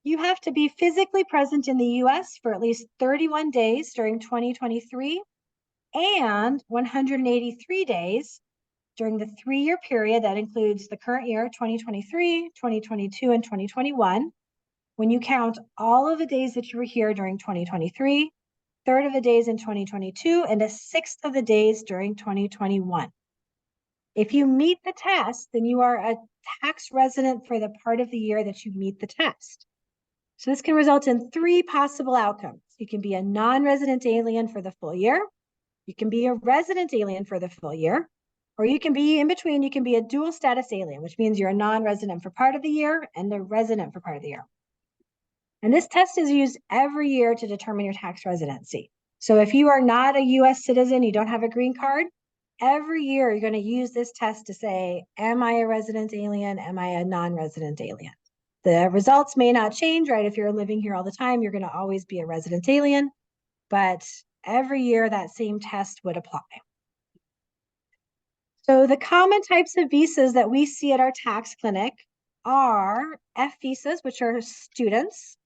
You have to be physically present in the US for at least 31 days during 2023 and 183 days during the 3-year period that includes the current year, 2023, 2022, and 2021. When you count all of the days that you were here during 2023, a third of the days in 2022, and a sixth of the days during 2021. If you meet the test, then you are a tax resident for the part of the year that you meet the test. So this can result in 3 possible outcomes. You can be a non-resident alien for the full year. You can be a resident alien for the full year, or you can be in between. You can be a dual status alien, which means you're a non-resident for part of the year and a resident for part of the year. And this test is used every year to determine your tax residency. So if you are not a US citizen, you don't have a green card, every year you're going to use this test to say, am I a resident alien? Am I a non-resident alien? The results may not change, right? If you're living here all the time, you're going to always be a resident alien, but every year that same test would apply. So the common types of visas that we see at our tax clinic are F visas, which are students,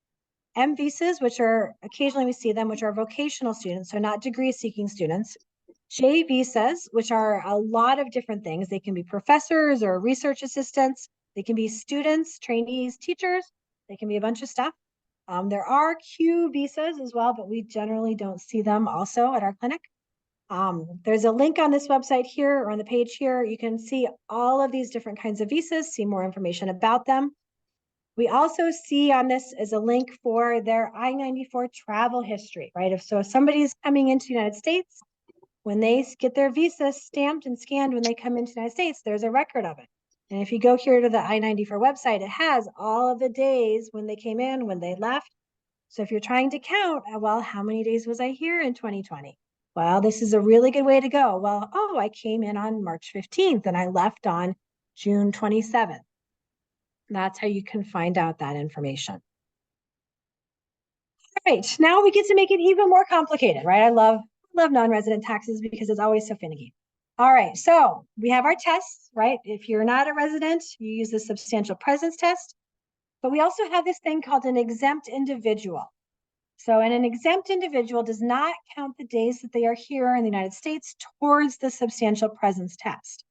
M visas, which are occasionally we see them, which are vocational students, so not degree-seeking students, J visas, which are a lot of different things. They can be professors or research assistants. They can be students, trainees, teachers. They can be a bunch of stuff. There are Q visas as well, but we generally don't see them also at our clinic. There's a link on this website here or on the page here. You can see all of these different kinds of visas, see more information about them. We also see on this as a link for their I-94 travel history, right? If somebody's coming into the United States, when they get their visa stamped and scanned when they come into the United States, there's a record of it. And if you go here to the I-94 website, it has all of the days when they came in, when they left. So if you're trying to count, well, how many days was I here in 2020? Well, this is a really good way to go. Well, oh, I came in on March 15th and I left on June 27th. That's how you can find out that information. All right, now we get to make it even more complicated, right? I love non-resident taxes because it's always so finicky. All right, so we have our tests, right? If you're not a resident, you use the substantial presence test, but we also have this thing called an exempt individual. So an exempt individual does not count the days that they are here in the United States towards the substantial presence test.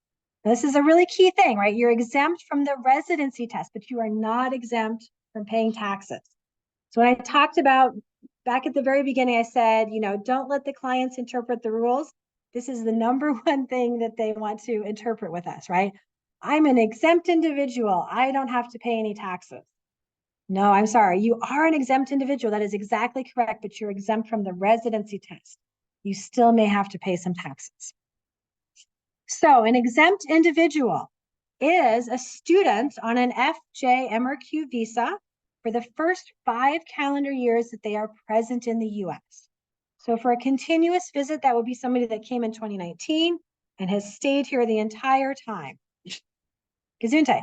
This is a really key thing, right? You're exempt from the residency test, but you are not exempt from paying taxes. So when I talked about back at the very beginning, I said, don't let the clients interpret the rules. This is the number one thing that they want to interpret with us, right? I'm an exempt individual. I don't have to pay any taxes. No, I'm sorry. You are an exempt individual. That is exactly correct, but you're exempt from the residency test. You still may have to pay some taxes. So an exempt individual is a student on an F, J, M, or Q visa for the first 5 calendar years that they are present in the US. So for a continuous visit, that would be somebody that came in 2019 and has stayed here the entire time. Gesundheit.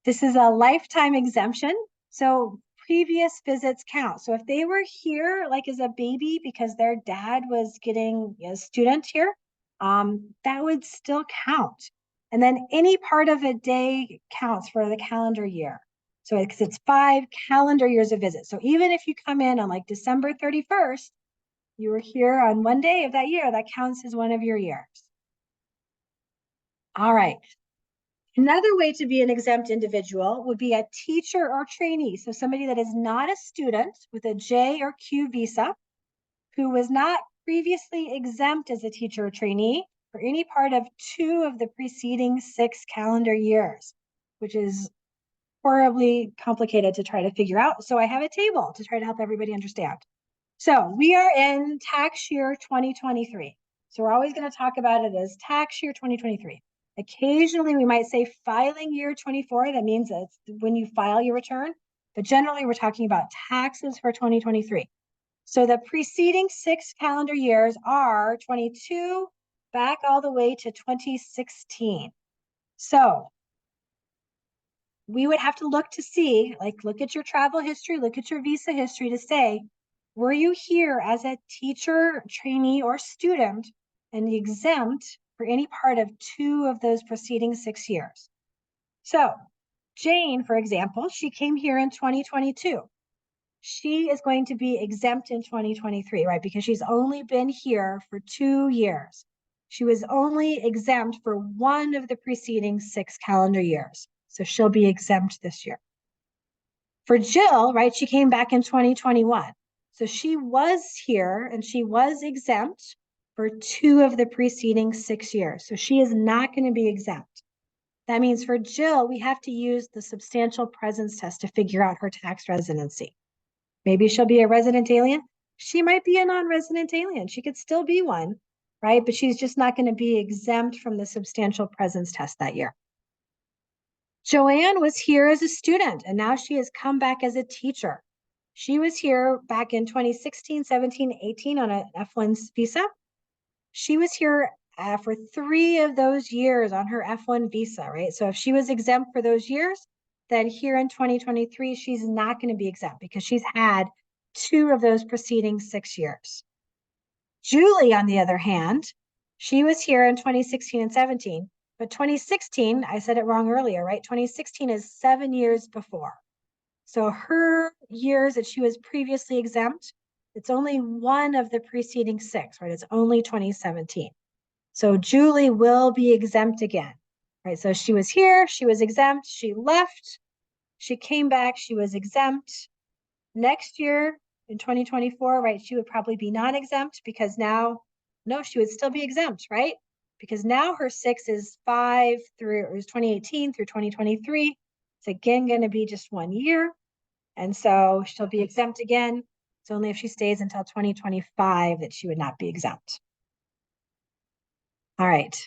This is a lifetime exemption. So previous visits count. So if they were here like as a baby because their dad was getting a student here, that would still count. And then any part of a day counts for the calendar year. So it's 5 calendar years of visit. So even if you come in on like December 31st, you were here on one day of that year, that counts as one of your years. All right. Another way to be an exempt individual would be a teacher or trainee. So somebody that is not a student with a J or Q visa, who was not previously exempt as a teacher or trainee for any part of 2 of the preceding 6 calendar years, which is horribly complicated to try to figure out. So I have a table to try to help everybody understand. So we are in tax year 2023. So we're always going to talk about it as tax year 2023. Occasionally, we might say filing year 24. That means it's when you file your return. But generally, we're talking about taxes for 2023. So the preceding 6 calendar years are 22 back all the way to 2016. So we would have to look to see, like, look at your travel history, look at your visa history to say, were you here as a teacher, trainee, or student and exempt for any part of 2 of those preceding 6 years? So Jane, for example, she came here in 2022. She is going to be exempt in 2023, right? Because she's only been here for 2 years. She was only exempt for 1 of the preceding 6 calendar years. So she'll be exempt this year. For Jill, right, she came back in 2021. So she was here and she was exempt for 2 of the preceding 6 years. So she is not going to be exempt. That means for Jill, we have to use the substantial presence test to figure out her tax residency. Maybe she'll be a resident alien. She might be a non-resident alien. She could still be one, right? But she's just not going to be exempt from the substantial presence test that year. Joanne was here as a student, and now she has come back as a teacher. She was here back in 2016, 17, 18 on an F1 visa. She was here for 3 of those years on her F1 visa, right? So if she was exempt for those years, then here in 2023, she's not going to be exempt because she's had 2 of those preceding 6 years. Julie, on the other hand, she was here in 2016 and 17, but 2016, I said it wrong earlier, right? 2016 is 7 years before. So her years that she was previously exempt, it's only 1 of the preceding 6, right? It's only 2017. So Julie will be exempt again, right? So she was here, she was exempt, she left, she came back, she was exempt. Next year in 2024, right, she would probably be non-exempt because now, no, she would still be exempt, right? Because now her 6 is 5 through, it was 2018 through 2023. It's again going to be just 1 year. And so she'll be exempt again. It's only if she stays until 2025 that she would not be exempt. All right.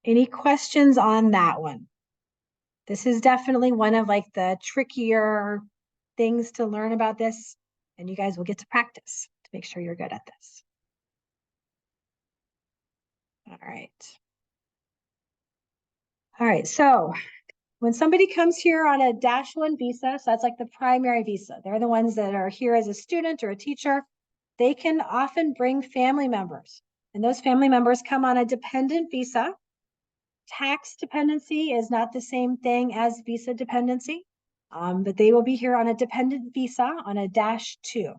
Any questions on that one? This is definitely one of like the trickier things to learn about this, and you guys will get to practice to make sure you're good at this. All right. All right, so when somebody comes here on a -1 visa, so that's like the primary visa, they're the ones that are here as a student or a teacher, they can often bring family members, and those family members come on a dependent visa. Tax dependency is not the same thing as visa dependency, but they will be here on a dependent visa on a -2.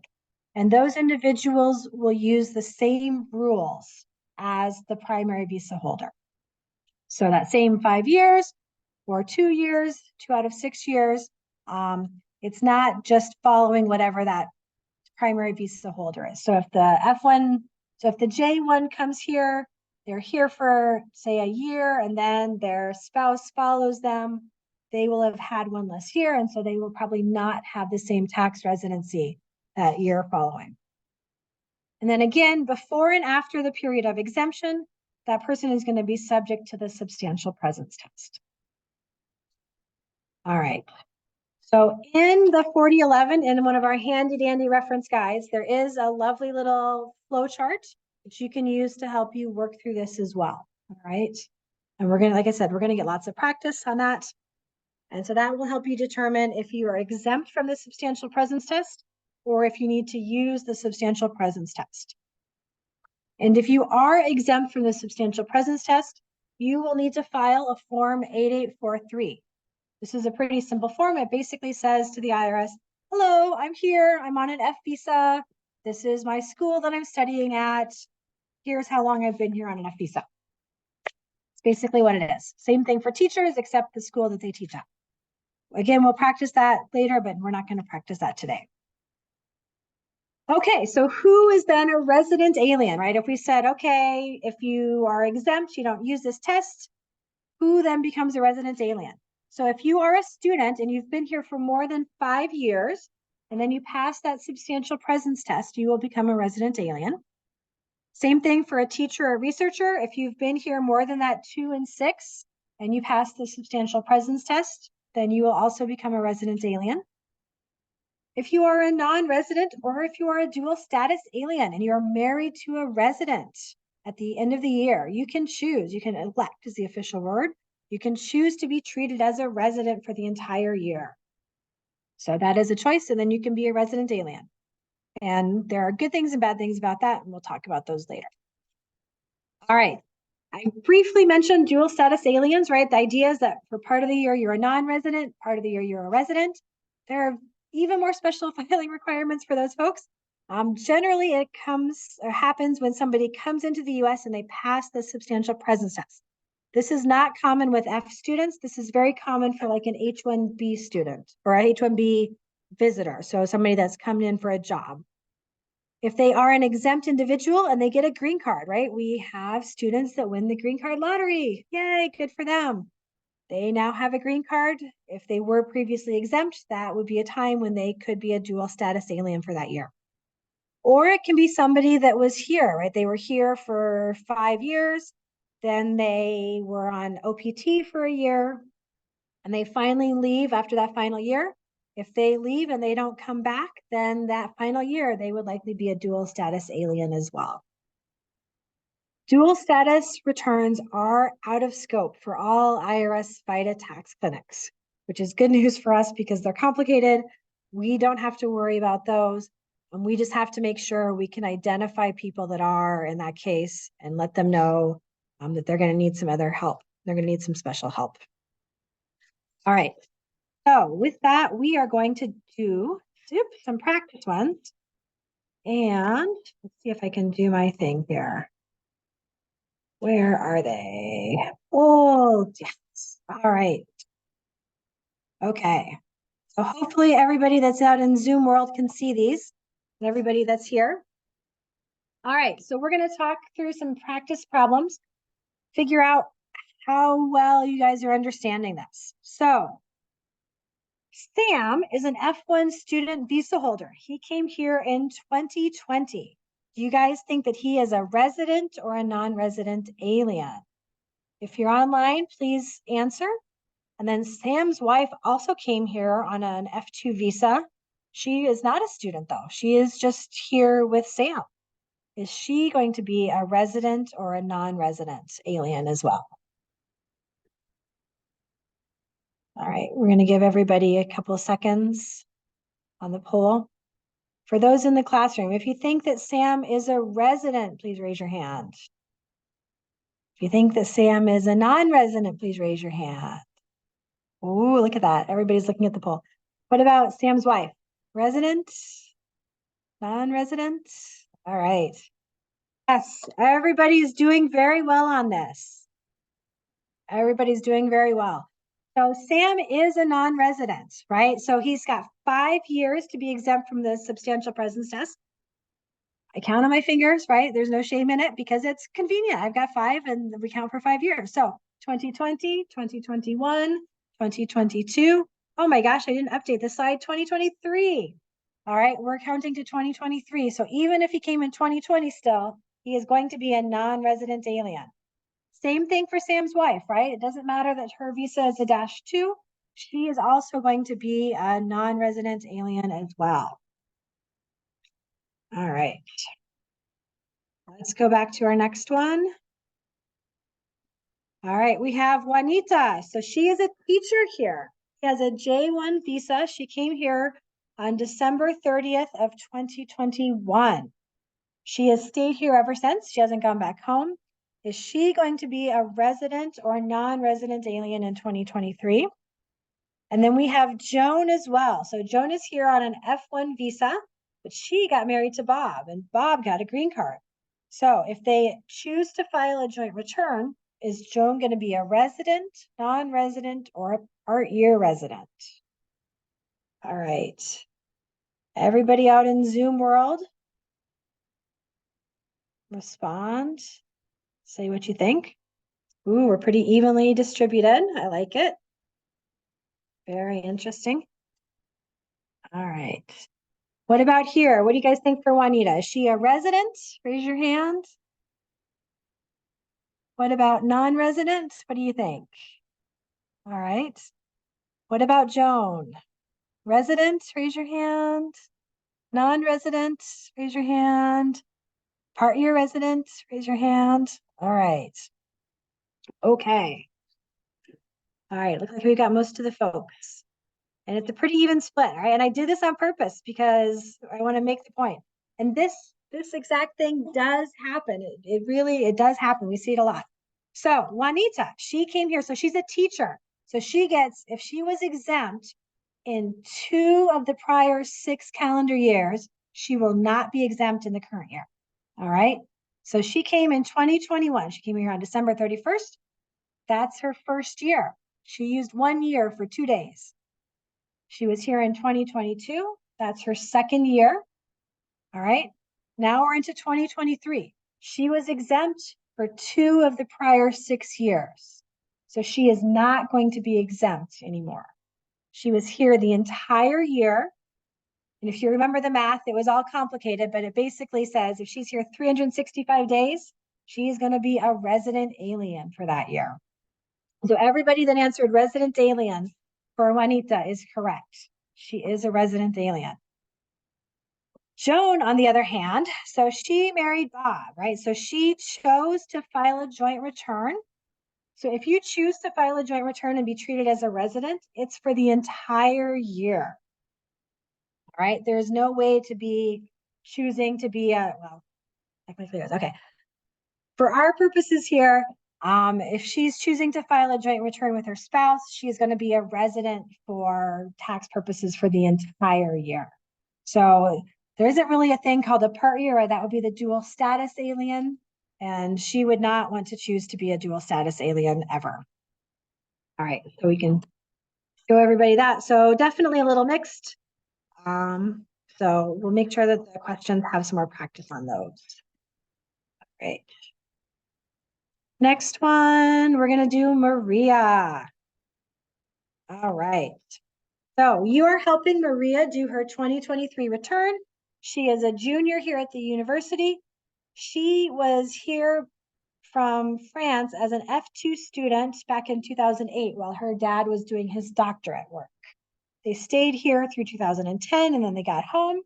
And those individuals will use the same rules as the primary visa holder. So that same 5 years or 2 years, 2 out of 6 years, it's not just following whatever that primary visa holder is. So if the F1, so if the J1 comes here, they're here for say a year and then their spouse follows them, they will have had 1 less year. And so they will probably not have the same tax residency that year following. And then again, before and after the period of exemption, that person is going to be subject to the substantial presence test. All right. So in the 4011, in one of our handy dandy reference guides, there is a lovely little flow chart that you can use to help you work through this as well. All right. And we're going to, like I said, we're going to get lots of practice on that. And so that will help you determine if you are exempt from the substantial presence test or if you need to use the substantial presence test. And if you are exempt from the substantial presence test, you will need to file a form 8843. This is a pretty simple form. It basically says to the IRS, hello, I'm here, I'm on an F visa. This is my school that I'm studying at. Here's how long I've been here on an F visa. It's basically what it is. Same thing for teachers, except the school that they teach at. Again, we'll practice that later, but we're not going to practice that today. Okay, so who is then a resident alien, right? If we said, okay, if you are exempt, you don't use this test, who then becomes a resident alien? So if you are a student and you've been here for more than 5 years, and then you pass that substantial presence test, you will become a resident alien. Same thing for a teacher or researcher. If you've been here more than that 2 and 6, and you pass the substantial presence test, then you will also become a resident alien. If you are a non-resident or if you are a dual status alien and you're married to a resident at the end of the year, you can choose, you can elect is the official word, you can choose to be treated as a resident for the entire year. So that is a choice, and then you can be a resident alien. And there are good things and bad things about that, and we'll talk about those later. All right. I briefly mentioned dual status aliens, right? The idea is that for part of the year, you're a non-resident, part of the year, you're a resident. There are even more special filing requirements for those folks. Generally, it happens when somebody comes into the US and they pass the substantial presence test. This is not common with F students. This is very common for like an H-1B student or a H-1B visitor. So somebody that's coming in for a job. If they are an exempt individual and they get a green card, right? We have students that win the green card lottery. Yay, good for them. They now have a green card. If they were previously exempt, that would be a time when they could be a dual status alien for that year. Or it can be somebody that was here, right? They were here for 5 years, then they were on OPT for a year, and they finally leave after that final year. If they leave and they don't come back, then that final year, they would likely be a dual status alien as well. Dual status returns are out of scope for all IRS VITA tax clinics, which is good news for us because they're complicated. We don't have to worry about those. And we just have to make sure we can identify people that are in that case and let them know that they're going to need some other help. They're going to need some special help. All right. So with that, we are going to do some practice ones. And let's see if I can do my thing here. Where are they? Oh, yes. All right. Okay. So hopefully everybody that's out in Zoom world can see these, and everybody that's here. All right. So we're going to talk through some practice problems, figure out how well you guys are understanding this. So Sam is an F1 student visa holder. He came here in 2020. Do you guys think that he is a resident or a non-resident alien? If you're online, please answer. And then Sam's wife also came here on an F2 visa. She is not a student though. She is just here with Sam. Is she going to be a resident or a non-resident alien as well? All right, we're going to give everybody a couple of seconds on the poll. For those in the classroom, if you think that Sam is a resident, please raise your hand. If you think that Sam is a non-resident, please raise your hand. Ooh, look at that. Everybody's looking at the poll. What about Sam's wife? Resident? Non-resident? All right. Yes, everybody's doing very well on this. Everybody's doing very well. So Sam is a non-resident, right? So he's got 5 years to be exempt from the substantial presence test. I count on my fingers, right? There's no shame in it because it's convenient. I've got 5 and we count for 5 years. So 2020, 2021, 2022. Oh my gosh, I didn't update the slide. 2023. All right, we're counting to 2023. So even if he came in 2020 still, he is going to be a non-resident alien. Same thing for Sam's wife, right? It doesn't matter that her visa is a -2. She is also going to be a non-resident alien as well. All right. Let's go back to our next one. All right, we have Juanita. So she is a teacher here. She has a J1 visa. She came here on December 30th of 2021. She has stayed here ever since. She hasn't gone back home. Is she going to be a resident or non-resident alien in 2023? And then we have Joan as well. So Joan is here on an F1 visa, but she got married to Bob and Bob got a green card. So if they choose to file a joint return, is Joan going to be a resident, non-resident, or a part-year resident? All right. Everybody out in Zoom world, respond. Say what you think. Ooh, we're pretty evenly distributed. I like it. Very interesting. All right. What about here? What do you guys think for Juanita? Is she a resident? Raise your hand. What about non-resident? What do you think? All right. What about Joan? Resident? Raise your hand. Non-resident? Raise your hand. Part-year resident? Raise your hand. All right. Okay. All right, looks like we got most of the folks. And it's a pretty even split, right? And I did this on purpose because I want to make the point. And this exact thing does happen. It really does happen. We see it a lot. So Juanita, she came here. So she's a teacher. So she gets, if she was exempt in 2 of the prior 6 calendar years, she will not be exempt in the current year. All right. So she came in 2021. She came here on December 31st. That's her first year. She used 1 year for 2 days. She was here in 2022. That's her second year. All right. Now we're into 2023. She was exempt for 2 of the prior 6 years. So she is not going to be exempt anymore. She was here the entire year. And if you remember the math, it was all complicated, but it basically says if she's here 365 days, she's going to be a resident alien for that year. So everybody that answered resident alien for Juanita is correct. She is a resident alien. Joan, on the other hand, so she married Bob, right? So she chose to file a joint return. So if you choose to file a joint return and be treated as a resident, it's for the entire year. All right. There's no way to be choosing to be a, well, technically there's, okay. For our purposes here, if she's choosing to file a joint return with her spouse, she's going to be a resident for tax purposes for the entire year. So there isn't really a thing called a part year, or that would be the dual status alien. And she would not want to choose to be a dual status alien ever. All right, so we can show everybody that. So definitely a little mixed. So we'll make sure that the questions have some more practice on those. Great. Next one, we're going to do Maria. All right. So you are helping Maria do her 2023 return. She is a junior here at the university. She was here from France as an F2 student back in 2008 while her dad was doing his doctorate work. They stayed here through 2010 and then they got home.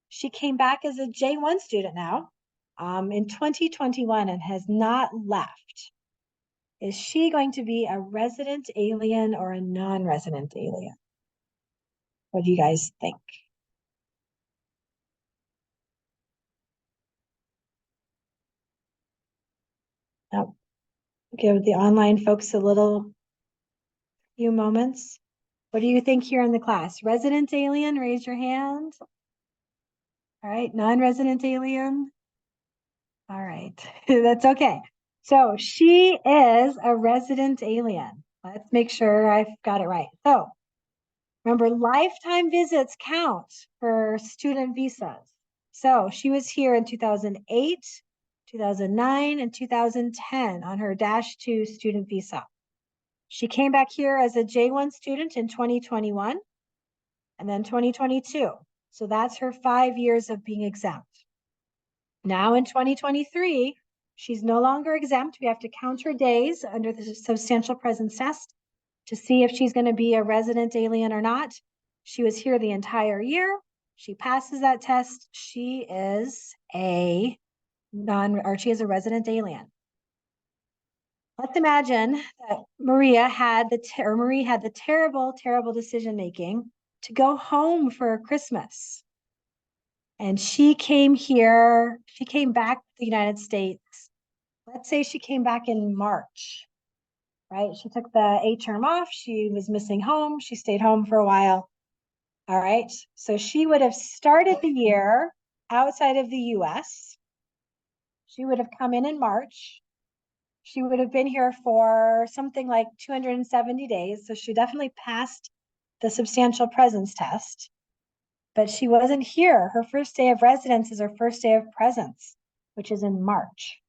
She came back as a J1 student now in 2021 and has not left. Is she going to be a resident alien or a non-resident alien? What do you guys think? Oh, give the online folks a few moments. What do you think here in the class? Resident alien, raise your hand. All right, non-resident alien. All right, that's okay. So she is a resident alien. Let's make sure I've got it right. So remember, lifetime visits count for student visas. So she was here in 2008, 2009, and 2010 on her -2 student visa. She came back here as a J1 student in 2021 and then 2022. So that's her 5 years of being exempt. Now in 2023, she's no longer exempt. We have to count her days under the substantial presence test to see if she's going to be a resident alien or not. She was here the entire year. She passes that test. She is a resident alien. Let's imagine that Marie had the terrible, terrible decision making to go home for Christmas. And she came back to the United States. Let's say she came back in March, right? She took the A term off. She was missing home. She stayed home for a while. All right. So she would have started the year outside of the US. She would have come in March. She would have been here for something like 270 days. So she definitely passed the substantial presence test. But she wasn't here. Her first day of residence is her first day of presence, which is in March.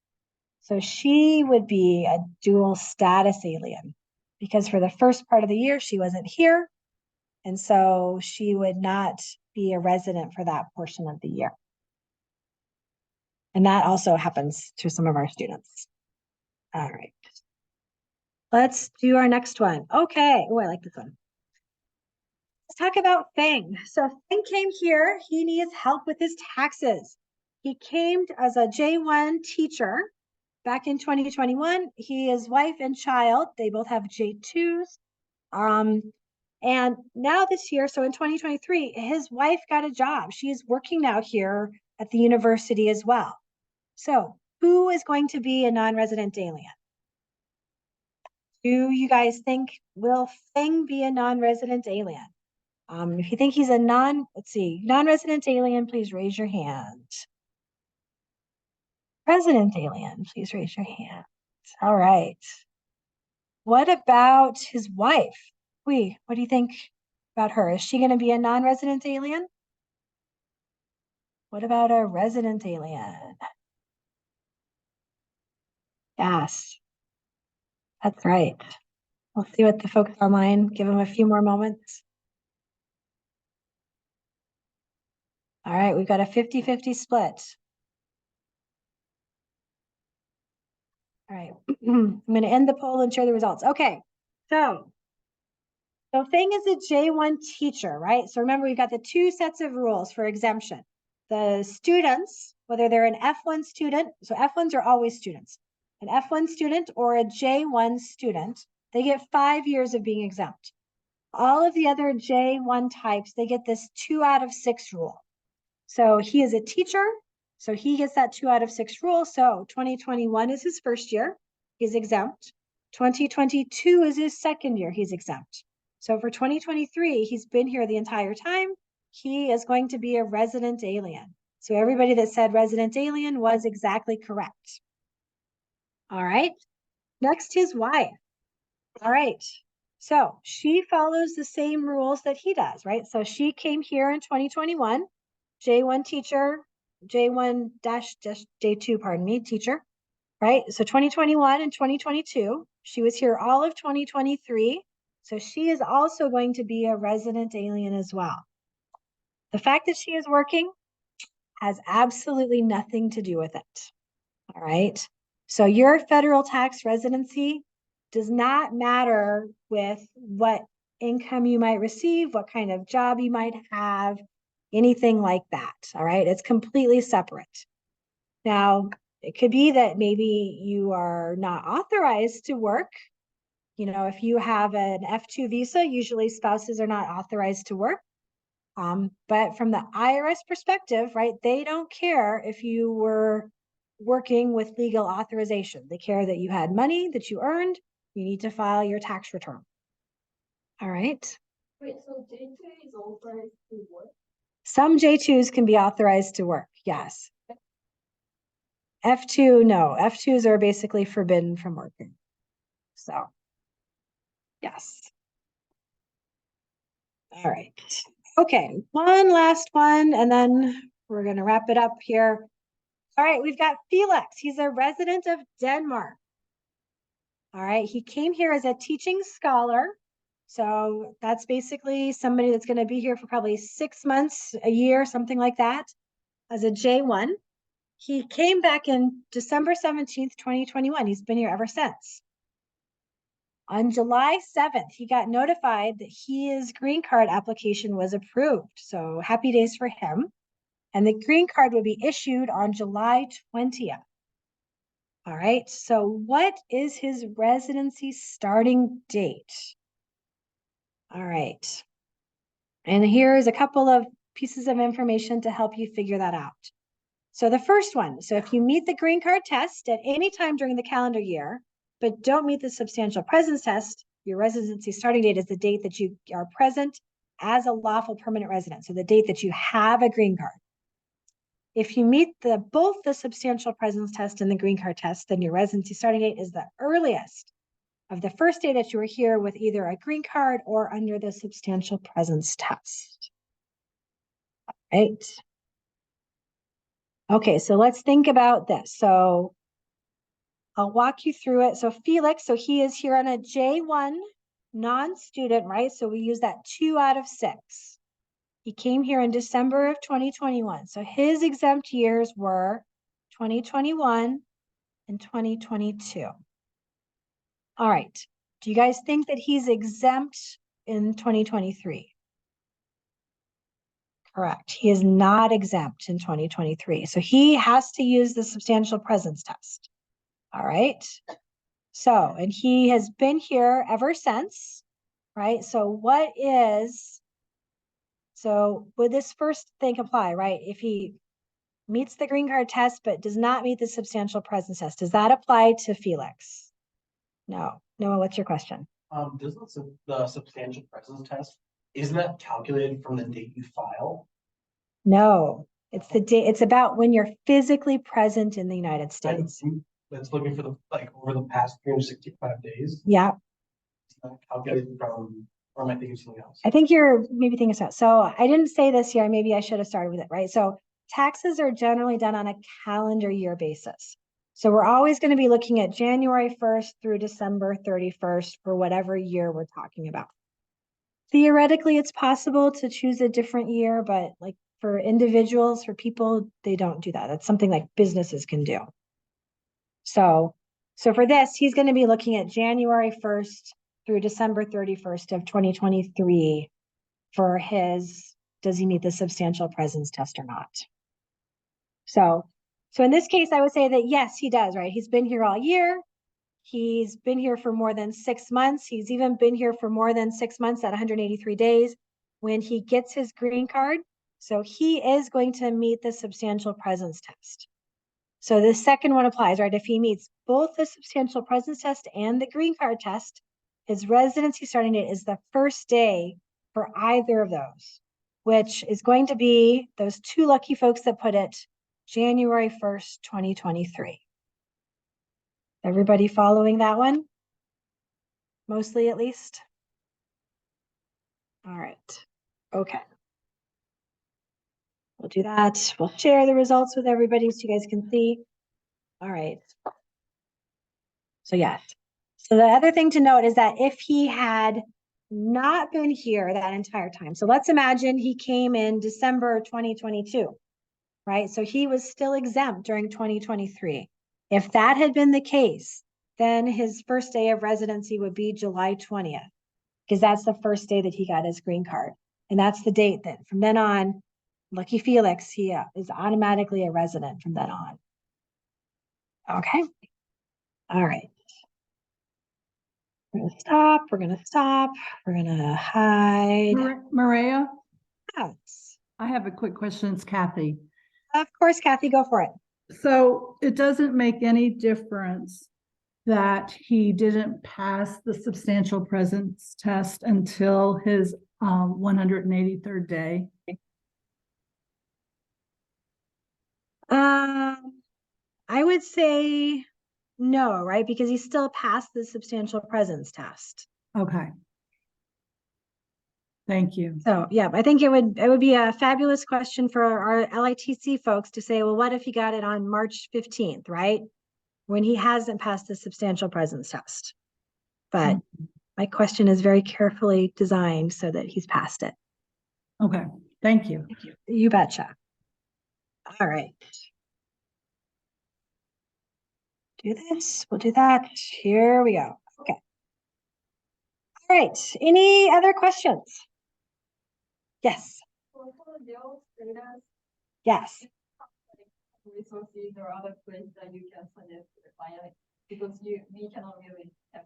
So she would be a dual status alien because for the first part of the year, she wasn't here. And so she would not be a resident for that portion of the year. And that also happens to some of our students. All right. Let's do our next one. Okay. Oh, I like this one. Let's talk about Feng. So Feng came here. He needs help with his taxes. He came as a J1 teacher back in 2021, his wife and child, they both have J2s. And now this year, so in 2023, his wife got a job. She is working now here at the university as well. So who is going to be a non-resident alien? Do you guys think, will Feng be a non-resident alien? If you think he's a non-resident alien, please raise your hand. Resident alien, please raise your hand. All right. What about his wife? What do you think about her? Is she going to be a non-resident alien? What about a resident alien? Yes, that's right. We'll see what the folks online, give them a few more moments. All right, we've got a 50-50 split. All right, I'm going to end the poll and share the results. Okay, so Feng is a J1 teacher, right? So remember, we've got the two sets of rules for exemption. The students, whether they're an F1 student, so F1s are always students, an F1 student or a J1 student, they get 5 years of being exempt. All of the other J1 types, they get this 2 out of 6 rule. So he is a teacher, so he gets that 2 out of 6 rule. So 2021 is his first year, he's exempt. 2022 is his second year, he's exempt. So for 2023, he's been here the entire time. He is going to be a resident alien. So everybody that said resident alien was exactly correct. All right, next his wife. All right, so she follows the same rules that he does, right? So she came here in 2021, J1 teacher, J1-J2, pardon me, teacher, right? So 2021 and 2022, she was here all of 2023. So she is also going to be a resident alien as well. The fact that she is working has absolutely nothing to do with it. All right. So your federal tax residency does not matter with what income you might receive, what kind of job you might have, anything like that. All right. It's completely separate. Now, it could be that maybe you are not authorized to work. You know, if you have an F2 visa, usually spouses are not authorized to work. But from the IRS perspective, right, they don't care if you were working with legal authorization. They care that you had money that you earned. You need to file your tax return. All right. Wait, so J2 is authorized to work? Some J2s can be authorized to work, yes. F2, no. F2s are basically forbidden from working. So, yes. All right. Okay, one last one, and then we're going to wrap it up here. All right, we've got Felix. He's a resident of Denmark. All right, he came here as a teaching scholar. So that's basically somebody that's going to be here for probably 6 months, a year, something like that, as a J1. He came back in December 17th, 2021. He's been here ever since. On July 7th, he got notified that his green card application was approved. So happy days for him. And the green card would be issued on July 20th. All right, so what is his residency starting date? All right, and here's a couple of pieces of information to help you figure that out. So the first one, so if you meet the green card test at any time during the calendar year, but don't meet the substantial presence test, your residency starting date is the date that you are present as a lawful permanent resident, so the date that you have a green card. If you meet both the substantial presence test and the green card test, then your residency starting date is the earliest of the first day that you were here with either a green card or under the substantial presence test. Right? Okay, so let's think about this. So I'll walk you through it. So Felix, so he is here on a J1 non-student, right? So we use that 2 out of 6. He came here in December of 2021. So his exempt years were 2021 and 2022. All right. Do you guys think that he's exempt in 2023? Correct. He is not exempt in 2023. So he has to use the substantial presence test. All right. So, and he has been here ever since, right? So would this first thing apply, right? If he meets the green card test, but does not meet the substantial presence test, does that apply to Felix? No. Noah, what's your question? Doesn't the substantial presence test, isn't that calculated from the date you file? No, it's the date. It's about when you're physically present in the United States. That's looking for over the past 365 days. Yeah. It's not calculated from, or am I thinking something else? I think you're maybe thinking so. So I didn't say this here. Maybe I should have started with it, right? So taxes are generally done on a calendar year basis. So we're always going to be looking at January 1st through December 31st for whatever year we're talking about. Theoretically, it's possible to choose a different year, but like for individuals, for people, they don't do that. That's something like businesses can do. So for this, he's going to be looking at January 1st through December 31st of 2023 for his, does he meet the substantial presence test or not? So in this case, I would say that yes, he does, right? He's been here all year. He's been here for more than 6 months. He's even been here for more than 6 months at 183 days when he gets his green card. So he is going to meet the substantial presence test. So the second one applies, right? If he meets both the substantial presence test and the green card test, his residency starting date is the first day for either of those, which is going to be those two lucky folks that put it January 1st, 2023. Everybody following that one? Mostly, at least? All right. Okay. We'll do that. We'll share the results with everybody so you guys can see. All right. So yes. So the other thing to note is that if he had not been here that entire time, so let's imagine he came in December 2022, right? So he was still exempt during 2023. If that had been the case, then his first day of residency would be July 20th, because that's the first day that he got his green card. And that's the date that from then on, lucky Felix, he is automatically a resident from then on. Okay. All right. We're gonna stop, we're gonna stop, we're gonna hide. Maria, Yes. I have a quick question. It's Kathy. Of course, Kathy, go for it. So it doesn't make any difference that he didn't pass the substantial presence test until his 183rd day? I would say no, right? Because he still passed the substantial presence test. Okay. Thank you. So yeah, I think it would be a fabulous question for our LITC folks to say, well, what if he got it on March 15th, right? When he hasn't passed the substantial presence test. But my question is very carefully designed so that he's passed it. Okay. Thank you. You betcha. All right. Do this, we'll do that. Here we go. Okay. All right. Any other questions? Yes. Yes. Resources or other places that you can suggest to the client, because we cannot really have.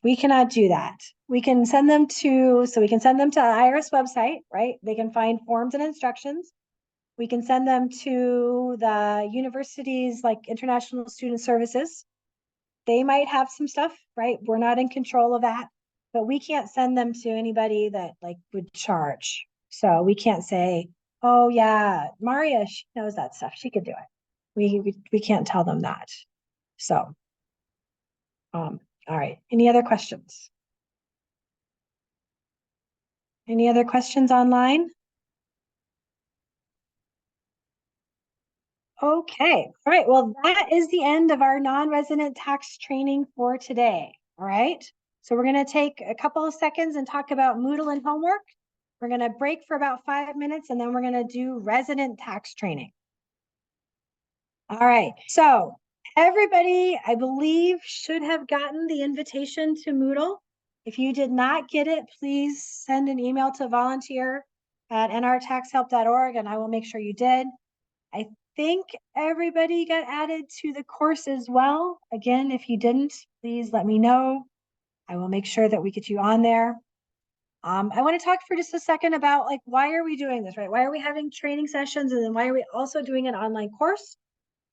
We cannot do that. We can send them to, so we can send them to the IRS website, right? They can find forms and instructions. We can send them to the universities like International Student Services. They might have some stuff, right? We're not in control of that, but we can't send them to anybody that like would charge. So we can't say, oh yeah, Maria, she knows that stuff. She could do it. We can't tell them that. So, all right. Any other questions? Any other questions online? Okay. All right. Well, that is the end of our non-resident tax training for today. All right. So we're going to take a couple of seconds and talk about Moodle and homework. We're going to break for about 5 minutes and then we're going to do resident tax training. All right. So everybody, I believe, should have gotten the invitation to Moodle. If you did not get it, please send an email to volunteer@nrtaxhelp.org and I will make sure you did. I think everybody got added to the course as well. Again, if you didn't, please let me know. I will make sure that we get you on there. I want to talk for just a second about like, why are we doing this, right? Why are we having training sessions? And then why are we also doing an online course?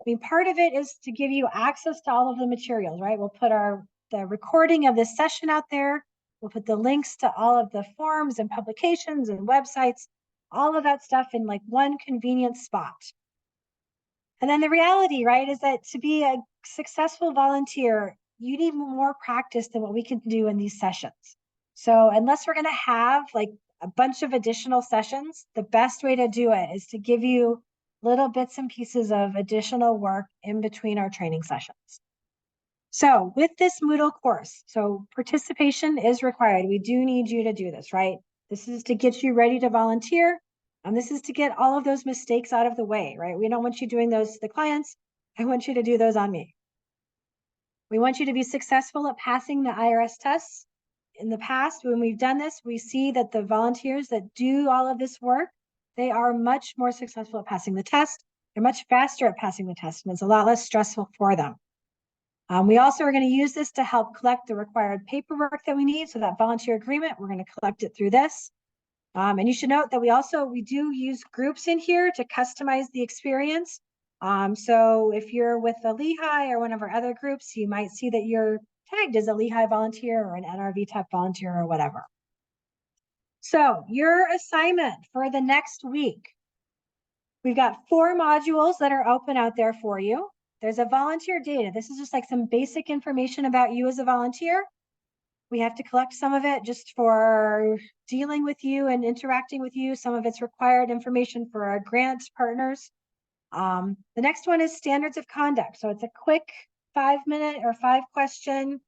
I mean, part of it is to give you access to all of the materials, right? We'll put the recording of this session out there. We'll put the links to all of the forums and publications and websites, all of that stuff in like one convenient spot. And then the reality, right, is that to be a successful volunteer, you need more practice than what we can do in these sessions. So unless we're going to have like a bunch of additional sessions, the best way to do it is to give you little bits and pieces of additional work in between our training sessions. So with this Moodle course, so participation is required. We do need you to do this, right? This is to get you ready to volunteer. This is to get all of those mistakes out of the way, right? We don't want you doing those to the clients. I want you to do those on me. We want you to be successful at passing the IRS tests. In the past, when we've done this, we see that the volunteers that do all of this work, they are much more successful at passing the test. They're much faster at passing the test, and it's a lot less stressful for them. We also are going to use this to help collect the required paperwork that we need. So that volunteer agreement, we're going to collect it through this. And you should note that we do use groups in here to customize the experience. So if you're with a Lehigh or one of our other groups, you might see that you're tagged as a Lehigh volunteer or an NRVTAP volunteer or whatever. So your assignment for the next week, we've got 4 modules that are open out there for you. There's a volunteer data. This is just like some basic information about you as a volunteer. We have to collect some of it just for dealing with you and interacting with you. Some of it's required information for our grant partners. The next one is standards of conduct. So it's a quick 5-minute or 5-question,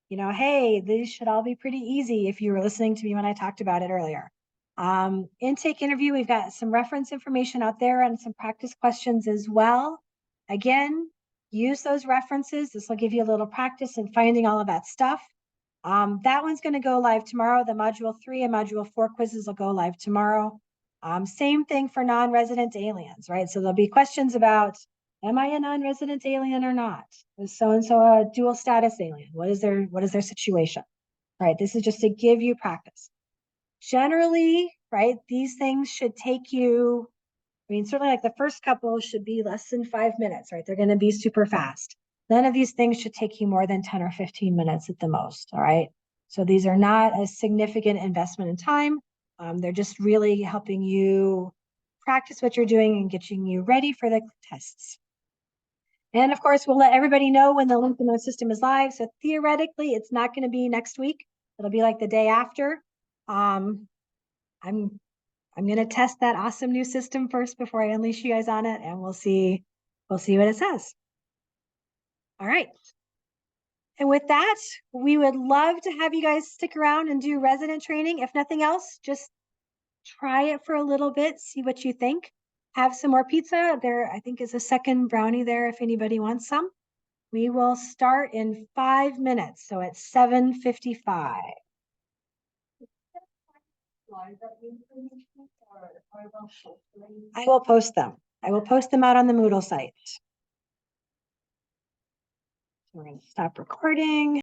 hey, these should all be pretty easy if you were listening to me when I talked about it earlier. Intake interview, we've got some reference information out there and some practice questions as well. Again, use those references. This will give you a little practice in finding all of that stuff. That one's going to go live tomorrow. The module 3 and module 4 quizzes will go live tomorrow. Same thing for non-resident aliens, right? So there'll be questions about, am I a non-resident alien or not? Is so-and-so a dual status alien? What is their situation? Right, this is just to give you practice. Generally, right, these things should take you, certainly like the first couple should be less than 5 minutes, right? They're going to be super fast. None of these things should take you more than 10 or 15 minutes at the most, all right? So these are not a significant investment in time. They're just really helping you practice what you're doing and getting you ready for the tests. And of course, we'll let everybody know when the lymph node system is live. So theoretically, it's not going to be next week. It'll be like the day after. I'm going to test that awesome new system first before I unleash you guys on it, and we'll see what it says. All right. And with that, we would love to have you guys stick around and do resident training. If nothing else, just try it for a little bit, see what you think. Have some more pizza. There, I think, is a second brownie there if anybody wants some. We will start in 5 minutes, so at 7:55. I will post them. I will post them out on the Moodle site. We're going to stop recording.